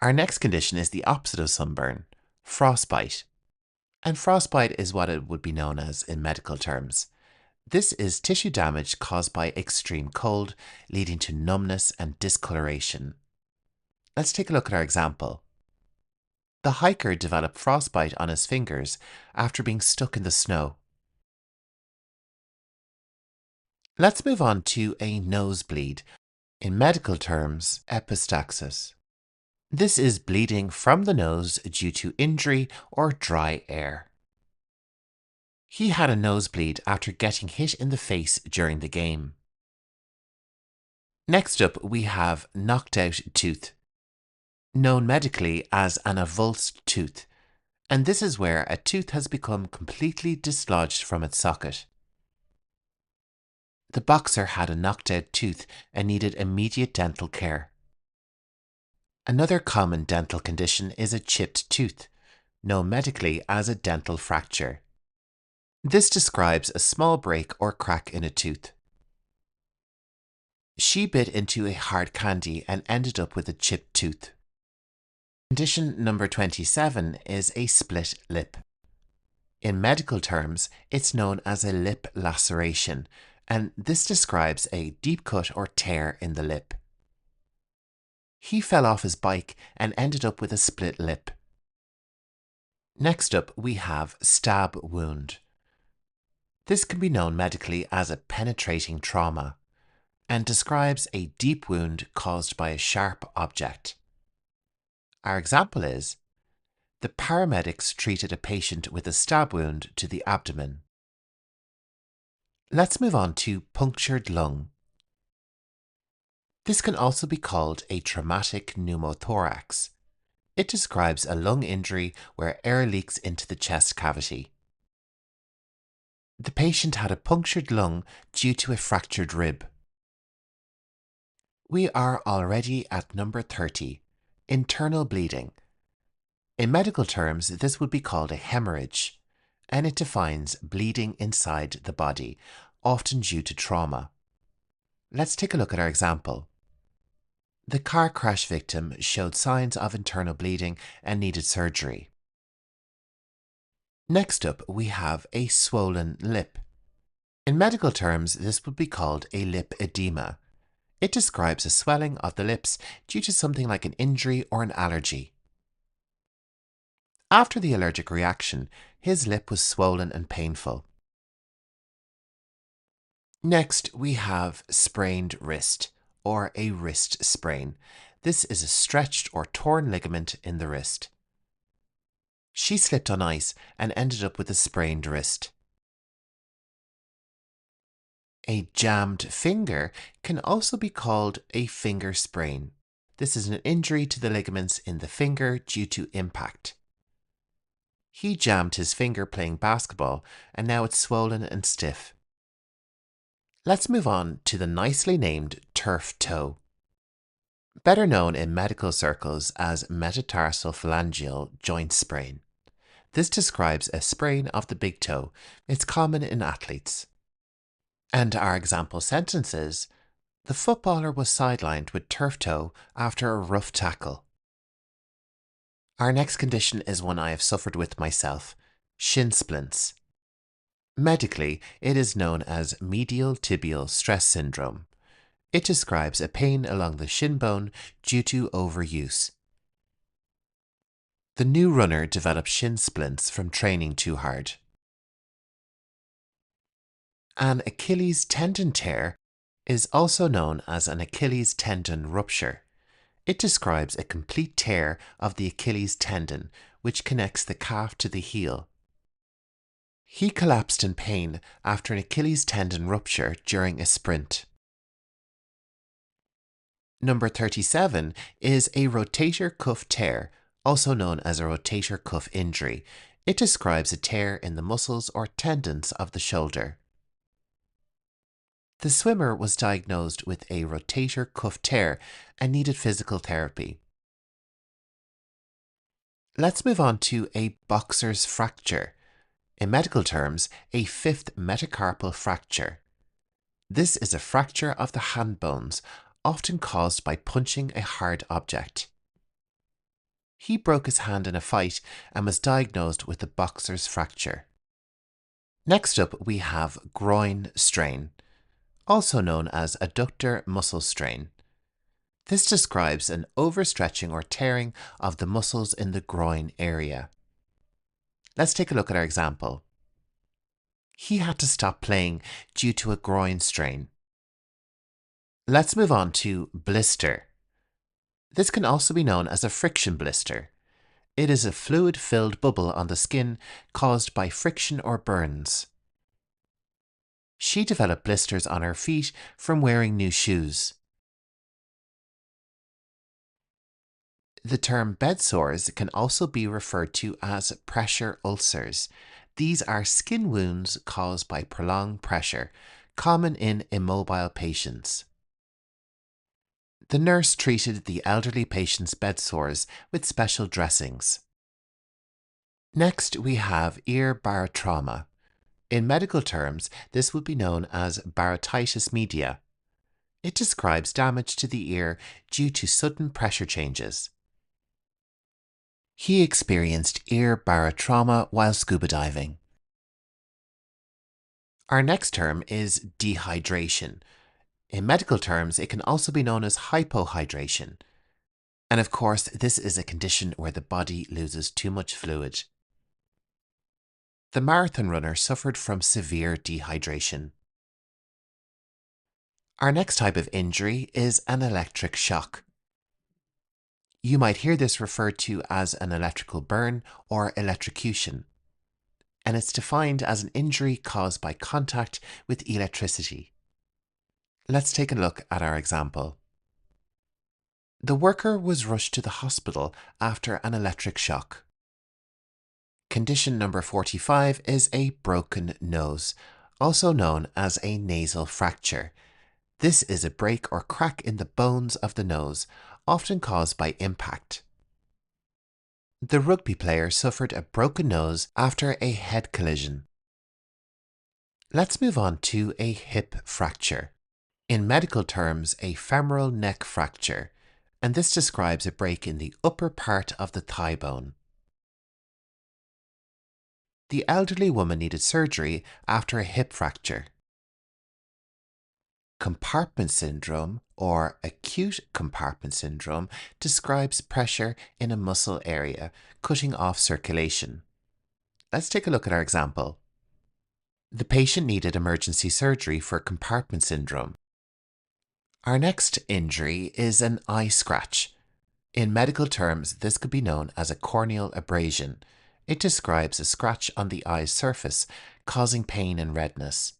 Our next condition is the opposite of sunburn, frostbite. And frostbite is what it would be known as in medical terms. This is tissue damage caused by extreme cold, leading to numbness and discoloration. Let's take a look at our example. The hiker developed frostbite on his fingers after being stuck in the snow. Let's move on to a nosebleed. In medical terms, epistaxis. This is bleeding from the nose due to injury or dry air. He had a nosebleed after getting hit in the face during the game. Next up, we have knocked out tooth, known medically as an avulsed tooth, and this is where a tooth has become completely dislodged from its socket. The boxer had a knocked out tooth and needed immediate dental care. Another common dental condition is a chipped tooth, known medically as a dental fracture. This describes a small break or crack in a tooth. She bit into a hard candy and ended up with a chipped tooth. Condition number 27 is a split lip. In medical terms, it's known as a lip laceration, and this describes a deep cut or tear in the lip. He fell off his bike and ended up with a split lip. Next up, we have stab wound. This can be known medically as a penetrating trauma and describes a deep wound caused by a sharp object. Our example is, the paramedics treated a patient with a stab wound to the abdomen. Let's move on to punctured lung. This can also be called a traumatic pneumothorax. It describes a lung injury where air leaks into the chest cavity. The patient had a punctured lung due to a fractured rib. We are already at number 30, internal bleeding. In medical terms, this would be called a hemorrhage, and it defines bleeding inside the body, often due to trauma. Let's take a look at our example. The car crash victim showed signs of internal bleeding and needed surgery. Next up, we have a swollen lip. In medical terms, this would be called a lip edema. It describes a swelling of the lips due to something like an injury or an allergy. After the allergic reaction, his lip was swollen and painful. Next, we have sprained wrist, or a wrist sprain. This is a stretched or torn ligament in the wrist. She slipped on ice and ended up with a sprained wrist. A jammed finger can also be called a finger sprain. This is an injury to the ligaments in the finger due to impact. He jammed his finger playing basketball and now it's swollen and stiff. Let's move on to the nicely named turf toe. Better known in medical circles as metatarsal phalangeal joint sprain. This describes a sprain of the big toe. It's common in athletes. And our example sentence is, the footballer was sidelined with turf toe after a rough tackle. Our next condition is one I have suffered with myself, shin splints. Medically, it is known as medial tibial stress syndrome. It describes a pain along the shin bone due to overuse. The new runner developed shin splints from training too hard. An Achilles tendon tear is also known as an Achilles tendon rupture. It describes a complete tear of the Achilles tendon, which connects the calf to the heel. He collapsed in pain after an Achilles tendon rupture during a sprint. Number 37 is a rotator cuff tear, also known as a rotator cuff injury. It describes a tear in the muscles or tendons of the shoulder. The swimmer was diagnosed with a rotator cuff tear and needed physical therapy. Let's move on to a boxer's fracture. In medical terms, a fifth metacarpal fracture. This is a fracture of the hand bones, often caused by punching a hard object. He broke his hand in a fight and was diagnosed with a boxer's fracture. Next up, we have groin strain, also known as adductor muscle strain. This describes an overstretching or tearing of the muscles in the groin area. Let's take a look at our example. He had to stop playing due to a groin strain. Let's move on to blister. This can also be known as a friction blister. It is a fluid-filled bubble on the skin caused by friction or burns. She developed blisters on her feet from wearing new shoes. The term bed sores can also be referred to as pressure ulcers. These are skin wounds caused by prolonged pressure, common in immobile patients. The nurse treated the elderly patient's bed sores with special dressings. Next, we have ear barotrauma. In medical terms, this would be known as barotitis media. It describes damage to the ear due to sudden pressure changes. He experienced ear barotrauma while scuba diving. Our next term is dehydration. In medical terms, it can also be known as hypohydration. And of course, this is a condition where the body loses too much fluid. The marathon runner suffered from severe dehydration. Our next type of injury is an electric shock. You might hear this referred to as an electrical burn or electrocution, and it's defined as an injury caused by contact with electricity. Let's take a look at our example. The worker was rushed to the hospital after an electric shock. Condition number 45 is a broken nose, also known as a nasal fracture. This is a break or crack in the bones of the nose, often caused by impact. The rugby player suffered a broken nose after a head collision. Let's move on to a hip fracture. In medical terms, a femoral neck fracture, and this describes a break in the upper part of the thigh bone. The elderly woman needed surgery after a hip fracture. Compartment syndrome or acute compartment syndrome describes pressure in a muscle area, cutting off circulation. Let's take a look at our example. The patient needed emergency surgery for compartment syndrome. Our next injury is an eye scratch. In medical terms, this could be known as a corneal abrasion. It describes a scratch on the eye's surface, causing pain and redness.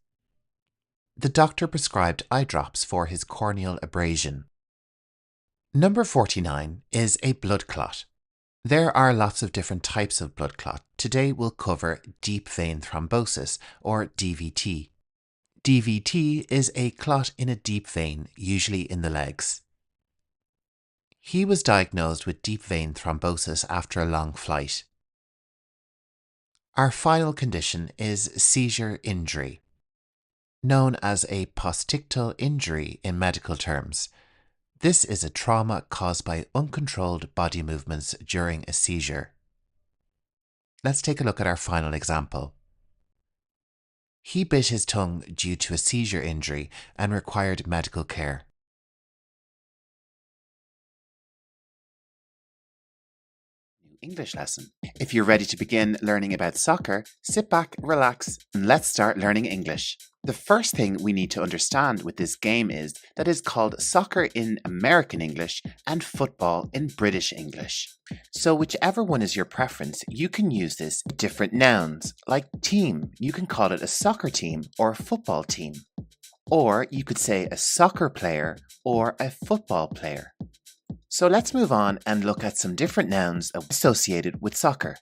The doctor prescribed eye drops for his corneal abrasion. Number 49 is a blood clot. There are lots of different types of blood clot. Today we'll cover deep vein thrombosis, or DVT. DVT is a clot in a deep vein, usually in the legs. He was diagnosed with deep vein thrombosis after a long flight. Our final condition is seizure injury, known as a postictal injury in medical terms. This is a trauma caused by uncontrolled body movements during a seizure. Let's take a look at our final example. He bit his tongue due to a seizure injury and required medical care. English lesson. If you're ready to begin learning about soccer, sit back, relax, and let's start learning English. The first thing we need to understand with this game is that it's called soccer in American English and football in British English. So whichever one is your preference, you can use this with different nouns. Like team, you can call it a soccer team or a football team. Or you could say a soccer player or a football player. So let's move on and look at some different nouns associated with soccer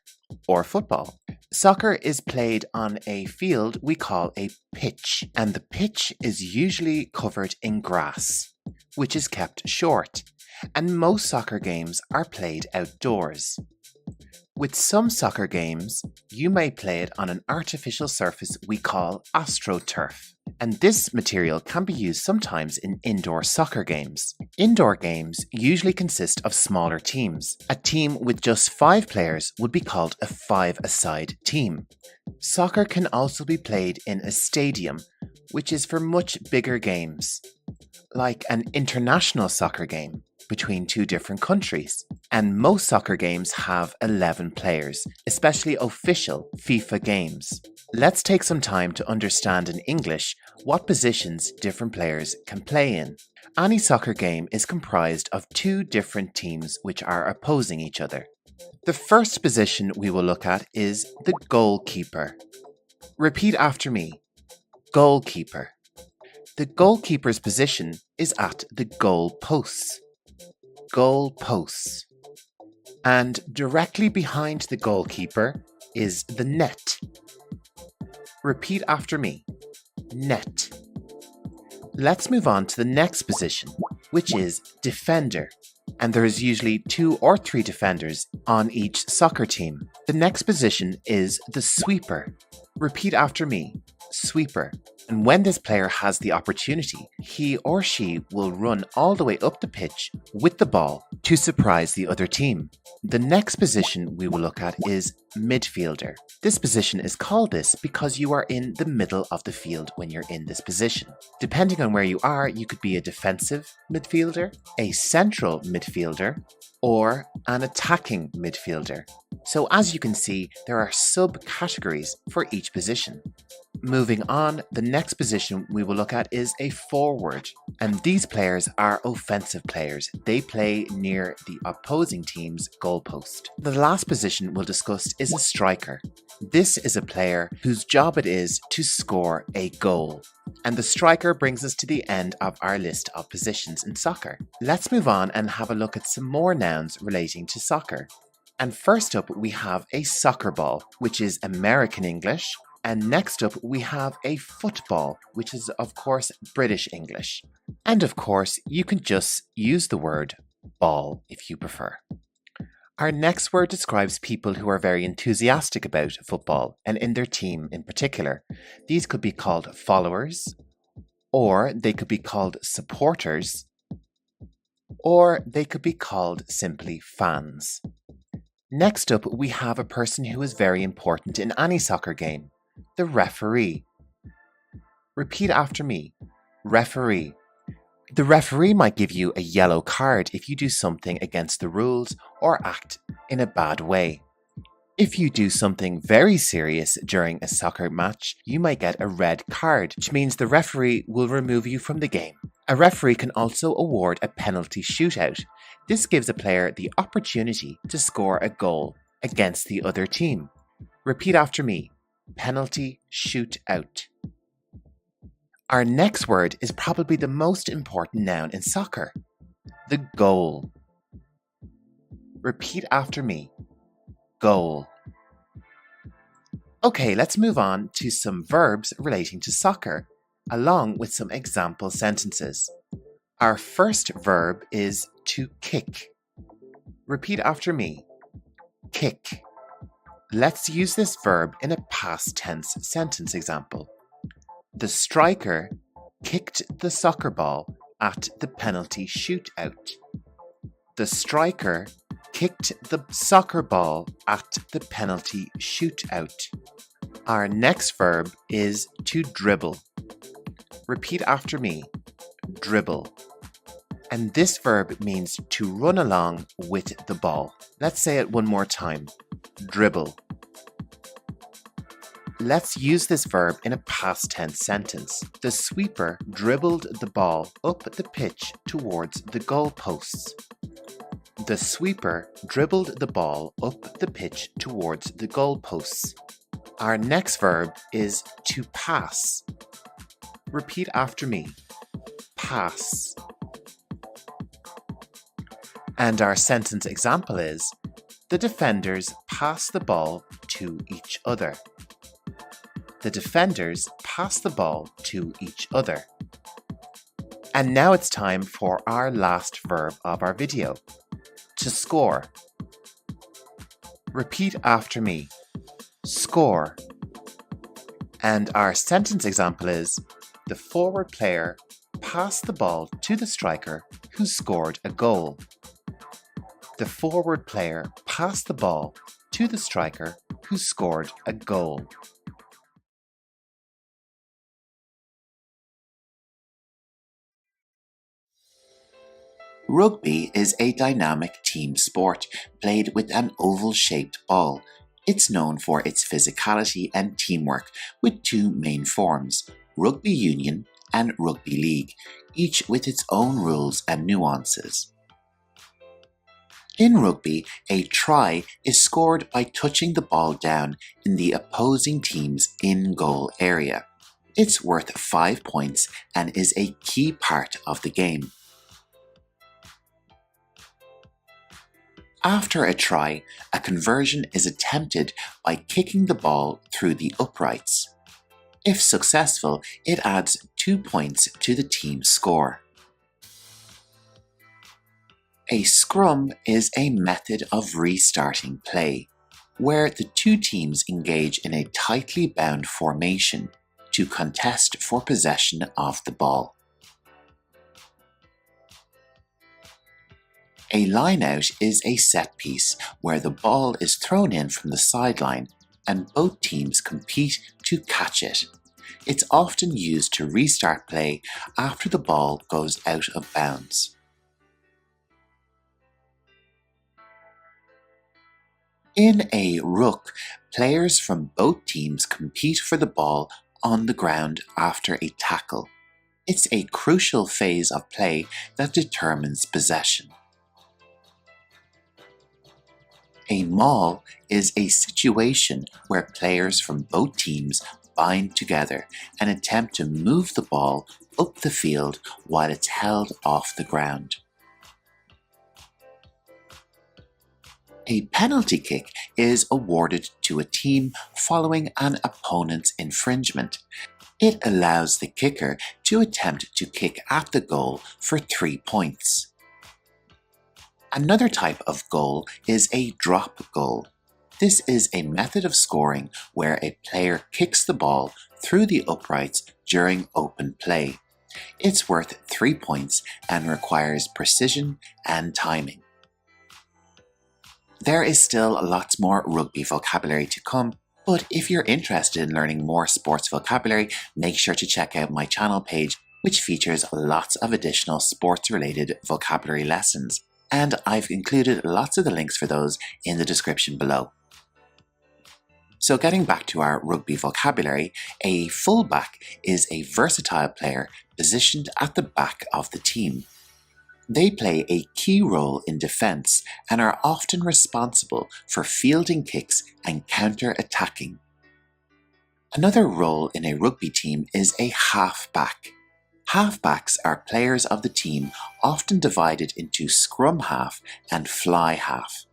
or football. Soccer is played on a field we call a pitch, and the pitch is usually covered in grass, which is kept short, and most soccer games are played outdoors. With some soccer games, you may play it on an artificial surface we call AstroTurf, and this material can be used sometimes in indoor soccer games. Indoor games usually consist of smaller teams. A team with just 5 players would be called a 5-a-side team. Soccer can also be played in a stadium, which is for much bigger games, like an international soccer game between two different countries. And most soccer games have 11 players, especially official FIFA games. Let's take some time to understand in English what positions different players can play in. Any soccer game is comprised of two different teams which are opposing each other. The first position we will look at is the goalkeeper. Repeat after me. Goalkeeper. The goalkeeper's position is at the goal posts. Goal posts. And directly behind the goalkeeper is the net. Repeat after me. Net. Let's move on to the next position, which is defender. And there is usually 2 or 3 defenders on each soccer team. The next position is the sweeper. Repeat after me. Sweeper. And when this player has the opportunity, he or she will run all the way up the pitch with the ball to surprise the other team. The next position we will look at is midfielder. This position is called this because you are in the middle of the field when you're in this position. Depending on where you are, you could be a defensive midfielder, a central midfielder, or an attacking midfielder. So as you can see, there are subcategories for each position. Moving on, the next position we will look at is a forward. And these players are offensive players. They play near the opposing team's goalpost. The last position we'll discuss is a striker. This is a player whose job it is to score a goal. And the striker brings us to the end of our list of positions in soccer. Let's move on and have a look at some more nouns relating to soccer. And first up, we have a soccer ball, which is American English. And next up, we have a football, which is, of course, British English. And of course, you can just use the word ball if you prefer. Our next word describes people who are very enthusiastic about football and in their team in particular. These could be called followers, or they could be called supporters, or they could be called simply fans. Next up, we have a person who is very important in any soccer game. The referee. Repeat after me. Referee. The referee might give you a yellow card if you do something against the rules or act in a bad way. If you do something very serious during a soccer match, you might get a red card, which means the referee will remove you from the game. A referee can also award a penalty shootout. This gives a player the opportunity to score a goal against the other team. Repeat after me. Penalty shootout. Our next word is probably the most important noun in soccer. The goal. Repeat after me. Goal. Okay, let's move on to some verbs relating to soccer, along with some example sentences. Our first verb is to kick. Repeat after me. Kick. Let's use this verb in a past tense sentence example. The striker kicked the soccer ball at the penalty shootout. The striker kicked the soccer ball at the penalty shootout. Our next verb is to dribble. Repeat after me. Dribble. And this verb means to run along with the ball. Let's say it one more time. Dribble. Let's use this verb in a past tense sentence. The sweeper dribbled the ball up the pitch towards the goalposts. The sweeper dribbled the ball up the pitch towards the goalposts. Our next verb is to pass. Repeat after me. Pass. And our sentence example is, the defenders pass the ball to each other. The defenders pass the ball to each other. And now it's time for our last verb of our video. To score. Repeat after me. Score. And our sentence example is, the forward player passed the ball to the striker who scored a goal. The forward player passed the ball to the striker who scored a goal. Rugby is a dynamic team sport played with an oval-shaped ball. It's known for its physicality and teamwork with two main forms, rugby union and rugby league, each with its own rules and nuances. In rugby, a try is scored by touching the ball down in the opposing team's in-goal area. It's worth 5 points and is a key part of the game. After a try, a conversion is attempted by kicking the ball through the uprights. If successful, it adds 2 points to the team's score. A scrum is a method of restarting play, where the two teams engage in a tightly bound formation to contest for possession of the ball. A line-out is a set piece where the ball is thrown in from the sideline and both teams compete to catch it. It's often used to restart play after the ball goes out of bounds. In a ruck, players from both teams compete for the ball on the ground after a tackle. It's a crucial phase of play that determines possession. A maul is a situation where players from both teams bind together and attempt to move the ball up the field while it's held off the ground. A penalty kick is awarded to a team following an opponent's infringement. It allows the kicker to attempt to kick at the goal for 3 points. Another type of goal is a drop goal. This is a method of scoring where a player kicks the ball through the uprights during open play. It's worth 3 points and requires precision and timing. There is still lots more rugby vocabulary to come, but if you're interested in learning more sports vocabulary, make sure to check out my channel page, which features lots of additional sports-related vocabulary lessons. And I've included lots of the links for those in the description below. So getting back to our rugby vocabulary, a fullback is a versatile player positioned at the back of the team. They play a key role in defence and are often responsible for fielding kicks and counter-attacking. Another role in a rugby team is a half-back. Halfbacks are players of the team often divided into scrum half and fly half.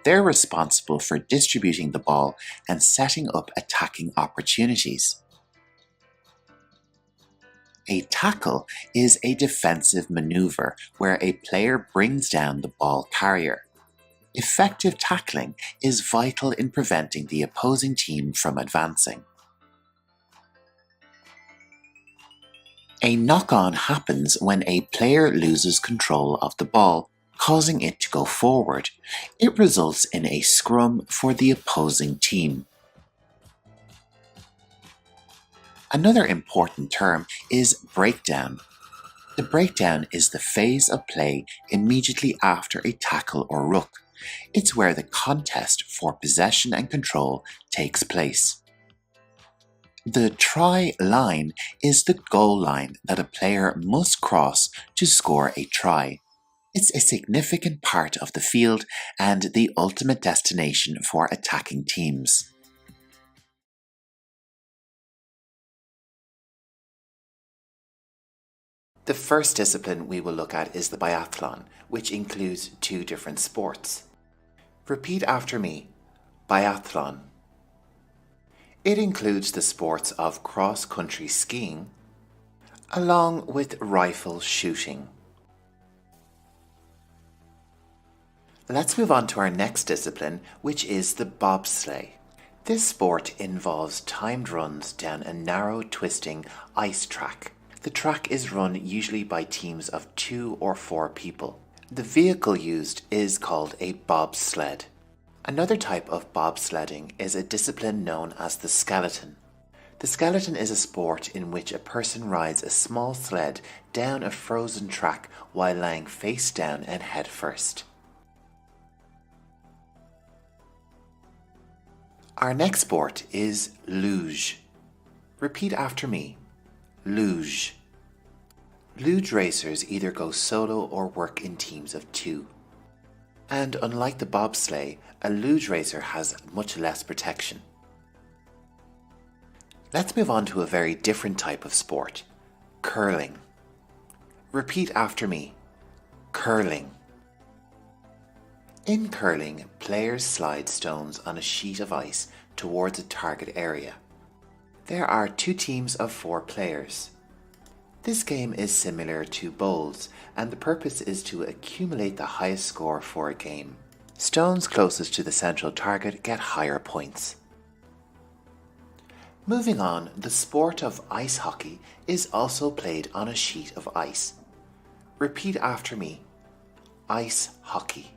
They're responsible for distributing the ball and setting up attacking opportunities. A tackle is a defensive maneuver where a player brings down the ball carrier. Effective tackling is vital in preventing the opposing team from advancing. A knock-on happens when a player loses control of the ball, causing it to go forward. It results in a scrum for the opposing team. Another important term is breakdown. The breakdown is the phase of play immediately after a tackle or ruck. It's where the contest for possession and control takes place. The try line is the goal line that a player must cross to score a try. It's a significant part of the field and the ultimate destination for attacking teams. The first discipline we will look at is the biathlon, which includes 2 different sports. Repeat after me. Biathlon. It includes the sports of cross-country skiing, along with rifle shooting. Let's move on to our next discipline, which is the bobsleigh. This sport involves timed runs down a narrow, twisting ice track. The track is run usually by teams of 2 or 4 people. The vehicle used is called a bobsled. Another type of bobsledding is a discipline known as the skeleton. The The skeleton is a sport in which a person rides a small sled down a frozen track while lying face down and head first. Our next sport is luge. Repeat after me. Luge. Luge racers either go solo or work in teams of 2. And unlike the bobsleigh, a luge racer has much less protection. Let's move on to a very different type of sport, curling. Repeat after me. Curling. In curling, players slide stones on a sheet of ice towards a target area. There are 2 teams of 4 players. This game is similar to bowls, and the purpose is to accumulate the highest score for a game. Stones closest to the central target get higher points. Moving on, the sport of ice hockey is also played on a sheet of ice. Repeat after me. Ice hockey.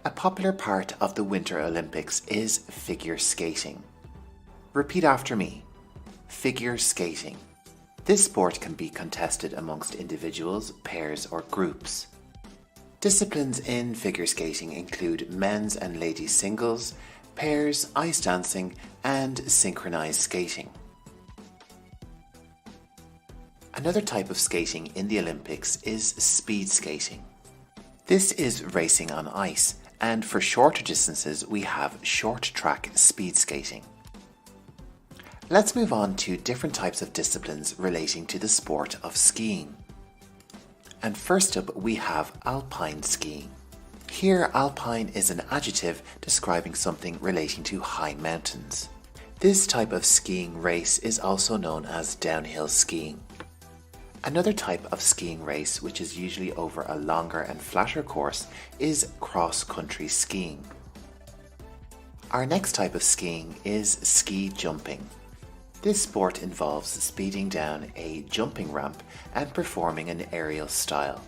A popular part of the Winter Olympics is figure skating. Repeat after me. Figure skating. This sport can be contested amongst individuals, pairs, or groups. Disciplines in figure skating include men's and ladies singles, pairs, ice dancing, and synchronized skating. Another type of skating in the Olympics is speed skating. This is racing on ice, and for shorter distances we have short track speed skating. Let's move on to different types of disciplines relating to the sport of skiing. And first up we have alpine skiing. Here, alpine is an adjective describing something relating to high mountains. This type of skiing race is also known as downhill skiing. Another type of skiing race, which is usually over a longer and flatter course, is cross-country skiing. Our next type of skiing is ski jumping. This sport involves speeding down a jumping ramp and performing an aerial style.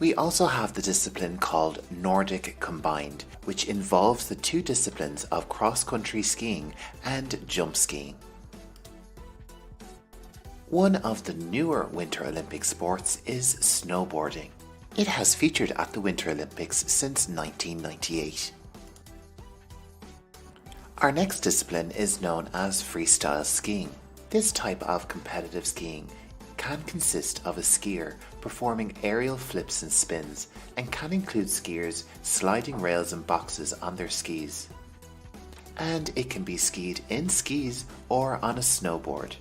We also have the discipline called Nordic Combined, which involves the 2 disciplines of cross-country skiing and jump skiing. One of the newer Winter Olympic sports is snowboarding. It has featured at the Winter Olympics since 1998. Our next discipline is known as freestyle skiing. This type of competitive skiing can consist of a skier performing aerial flips and spins, and can include skiers sliding rails and boxes on their skis. And it can be skied in skis or on a snowboard.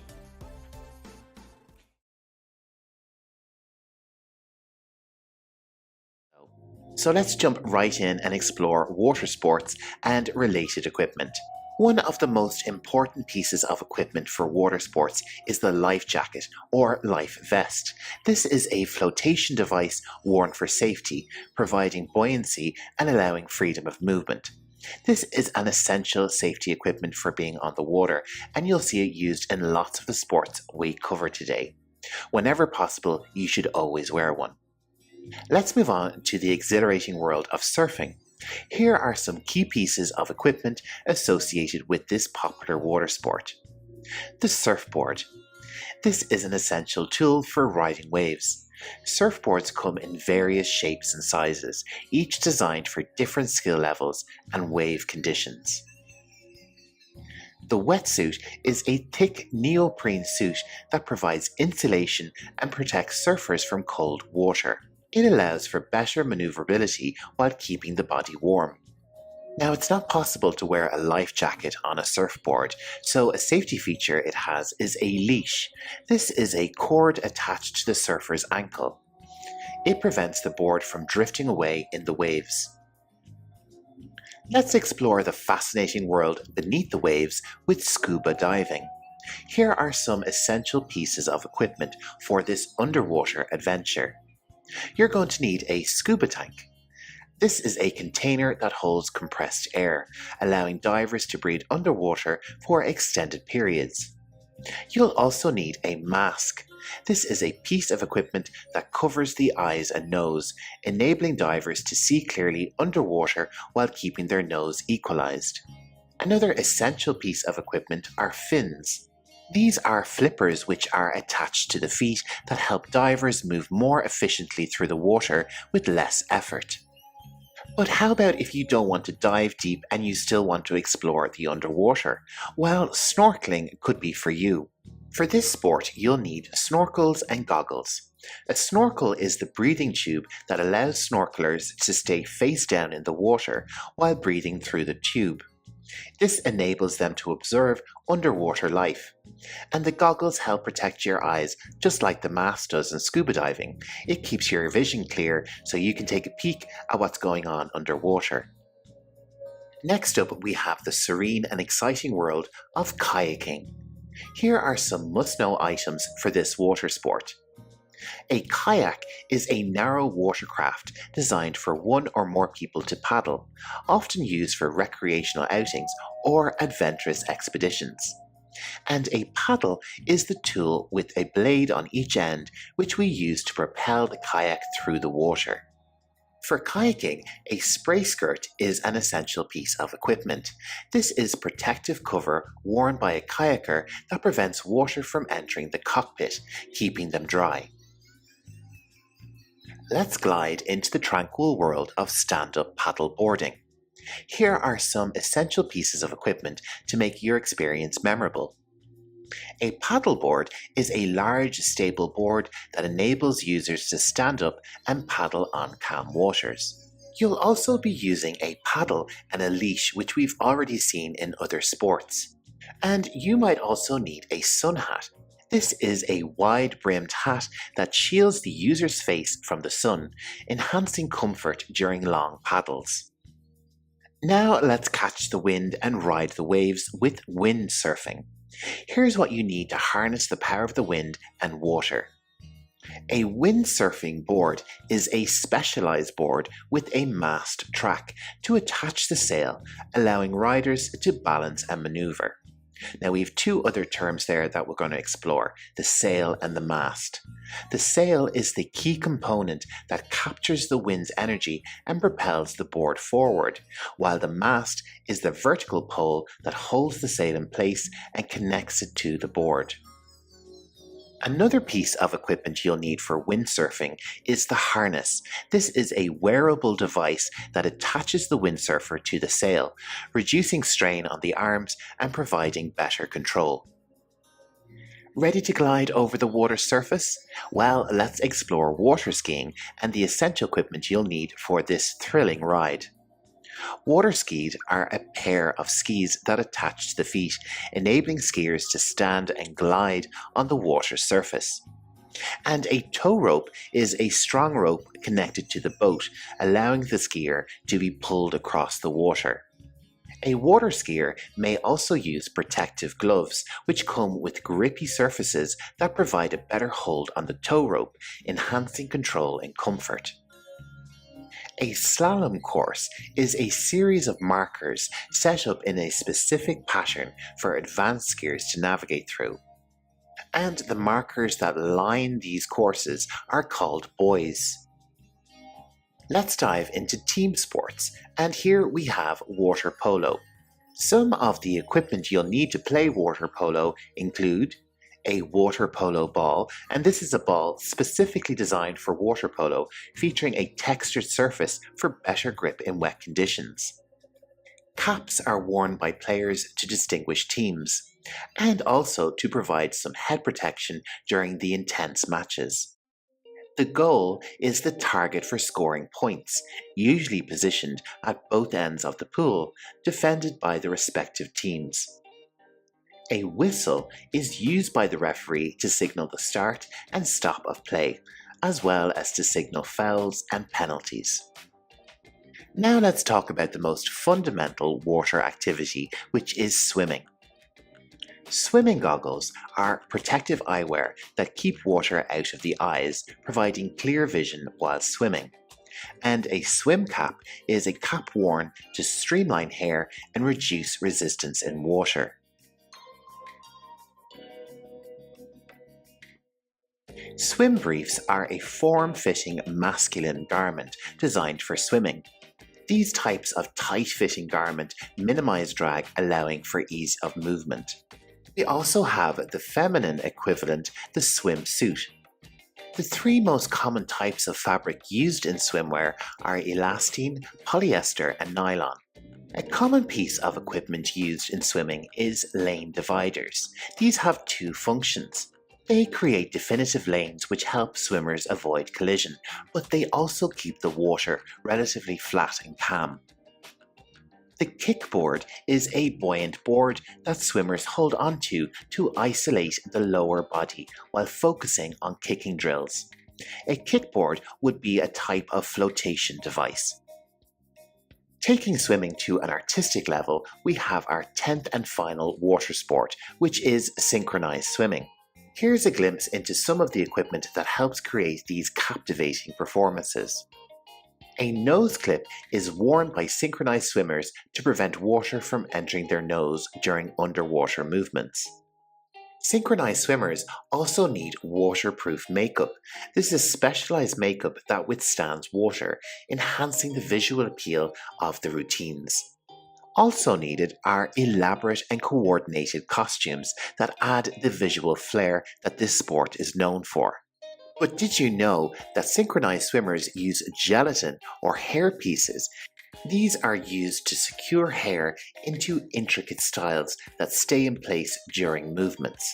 So let's jump right in and explore water sports and related equipment. One of the most important pieces of equipment for water sports is the life jacket or life vest. This is a flotation device worn for safety, providing buoyancy and allowing freedom of movement. This is an essential safety equipment for being on the water, and you'll see it used in lots of the sports we cover today. Whenever possible, you should always wear one. Let's move on to the exhilarating world of surfing. Here are some key pieces of equipment associated with this popular water sport. The surfboard. This is an essential tool for riding waves. Surfboards come in various shapes and sizes, each designed for different skill levels and wave conditions. The wetsuit is a thick neoprene suit that provides insulation and protects surfers from cold water. It allows for better maneuverability while keeping the body warm. Now, it's not possible to wear a life jacket on a surfboard, so a safety feature it has is a leash. This is a cord attached to the surfer's ankle. It prevents the board from drifting away in the waves. Let's explore the fascinating world beneath the waves with scuba diving. Here are some essential pieces of equipment for this underwater adventure. You're going to need a scuba tank. This is a container that holds compressed air, allowing divers to breathe underwater for extended periods. You'll also need a mask. This is a piece of equipment that covers the eyes and nose, enabling divers to see clearly underwater while keeping their nose equalized. Another essential piece of equipment are fins. These are flippers which are attached to the feet that help divers move more efficiently through the water with less effort. But how about if you don't want to dive deep and you still want to explore the underwater? Well, snorkeling could be for you. For this sport, you'll need snorkels and goggles. A snorkel is the breathing tube that allows snorkelers to stay face down in the water while breathing through the tube. This enables them to observe underwater life. And the goggles help protect your eyes, just like the mask does in scuba diving. It keeps your vision clear so you can take a peek at what's going on underwater. Next up, we have the serene and exciting world of kayaking. Here are some must-know items for this water sport. A kayak is a narrow watercraft designed for one or more people to paddle, often used for recreational outings or adventurous expeditions. And a paddle is the tool with a blade on each end which we use to propel the kayak through the water. For kayaking, a spray skirt is an essential piece of equipment. This is protective cover worn by a kayaker that prevents water from entering the cockpit, keeping them dry. Let's glide into the tranquil world of stand-up paddle boarding. Here are some essential pieces of equipment to make your experience memorable. A paddleboard is a large, stable board that enables users to stand up and paddle on calm waters. You'll also be using a paddle and a leash, which we've already seen in other sports. And you might also need a sun hat. This is a wide-brimmed hat that shields the user's face from the sun, enhancing comfort during long paddles. Now let's catch the wind and ride the waves with windsurfing. Here's what you need to harness the power of the wind and water. A windsurfing board is a specialized board with a mast track to attach the sail, allowing riders to balance and maneuver. Now we have two other terms there that we're going to explore, the sail and the mast. The sail is the key component that captures the wind's energy and propels the board forward, while the mast is the vertical pole that holds the sail in place and connects it to the board. Another piece of equipment you'll need for windsurfing is the harness. This is a wearable device that attaches the windsurfer to the sail, reducing strain on the arms and providing better control. Ready to glide over the water surface? Well, let's explore water skiing and the essential equipment you'll need for this thrilling ride. Water skis are a pair of skis that attach to the feet, enabling skiers to stand and glide on the water surface. And a tow rope is a strong rope connected to the boat, allowing the skier to be pulled across the water. A water skier may also use protective gloves, which come with grippy surfaces that provide a better hold on the tow rope, enhancing control and comfort. A slalom course is a series of markers set up in a specific pattern for advanced skiers to navigate through. And the markers that line these courses are called buoys. Let's dive into team sports, and here we have water polo. Some of the equipment you'll need to play water polo include a water polo ball, and this is a ball specifically designed for water polo, featuring a textured surface for better grip in wet conditions. Caps are worn by players to distinguish teams, and also to provide some head protection during the intense matches. The goal is the target for scoring points, usually positioned at both ends of the pool, defended by the respective teams. A whistle is used by the referee to signal the start and stop of play, as well as to signal fouls and penalties. Now let's talk about the most fundamental water activity, which is swimming. Swimming goggles are protective eyewear that keep water out of the eyes, providing clear vision while swimming. And a swim cap is a cap worn to streamline hair and reduce resistance in water. Swim briefs are a form-fitting masculine garment designed for swimming. These types of tight-fitting garment minimize drag, allowing for ease of movement. We also have the feminine equivalent, the swimsuit. The three most common types of fabric used in swimwear are elastane, polyester, and nylon. A common piece of equipment used in swimming is lane dividers. These have two functions. They create definitive lanes which help swimmers avoid collision, but they also keep the water relatively flat and calm. The kickboard is a buoyant board that swimmers hold onto to isolate the lower body while focusing on kicking drills. A kickboard would be a type of flotation device. Taking swimming to an artistic level, we have our 10th and final water sport, which is synchronized swimming. Here's a glimpse into some of the equipment that helps create these captivating performances. A nose clip is worn by synchronized swimmers to prevent water from entering their nose during underwater movements. Synchronized swimmers also need waterproof makeup. This is specialized makeup that withstands water, enhancing the visual appeal of the routines. Also needed are elaborate and coordinated costumes that add the visual flair that this sport is known for. But did you know that synchronized swimmers use gelatin or hair pieces? These are used to secure hair into intricate styles that stay in place during movements.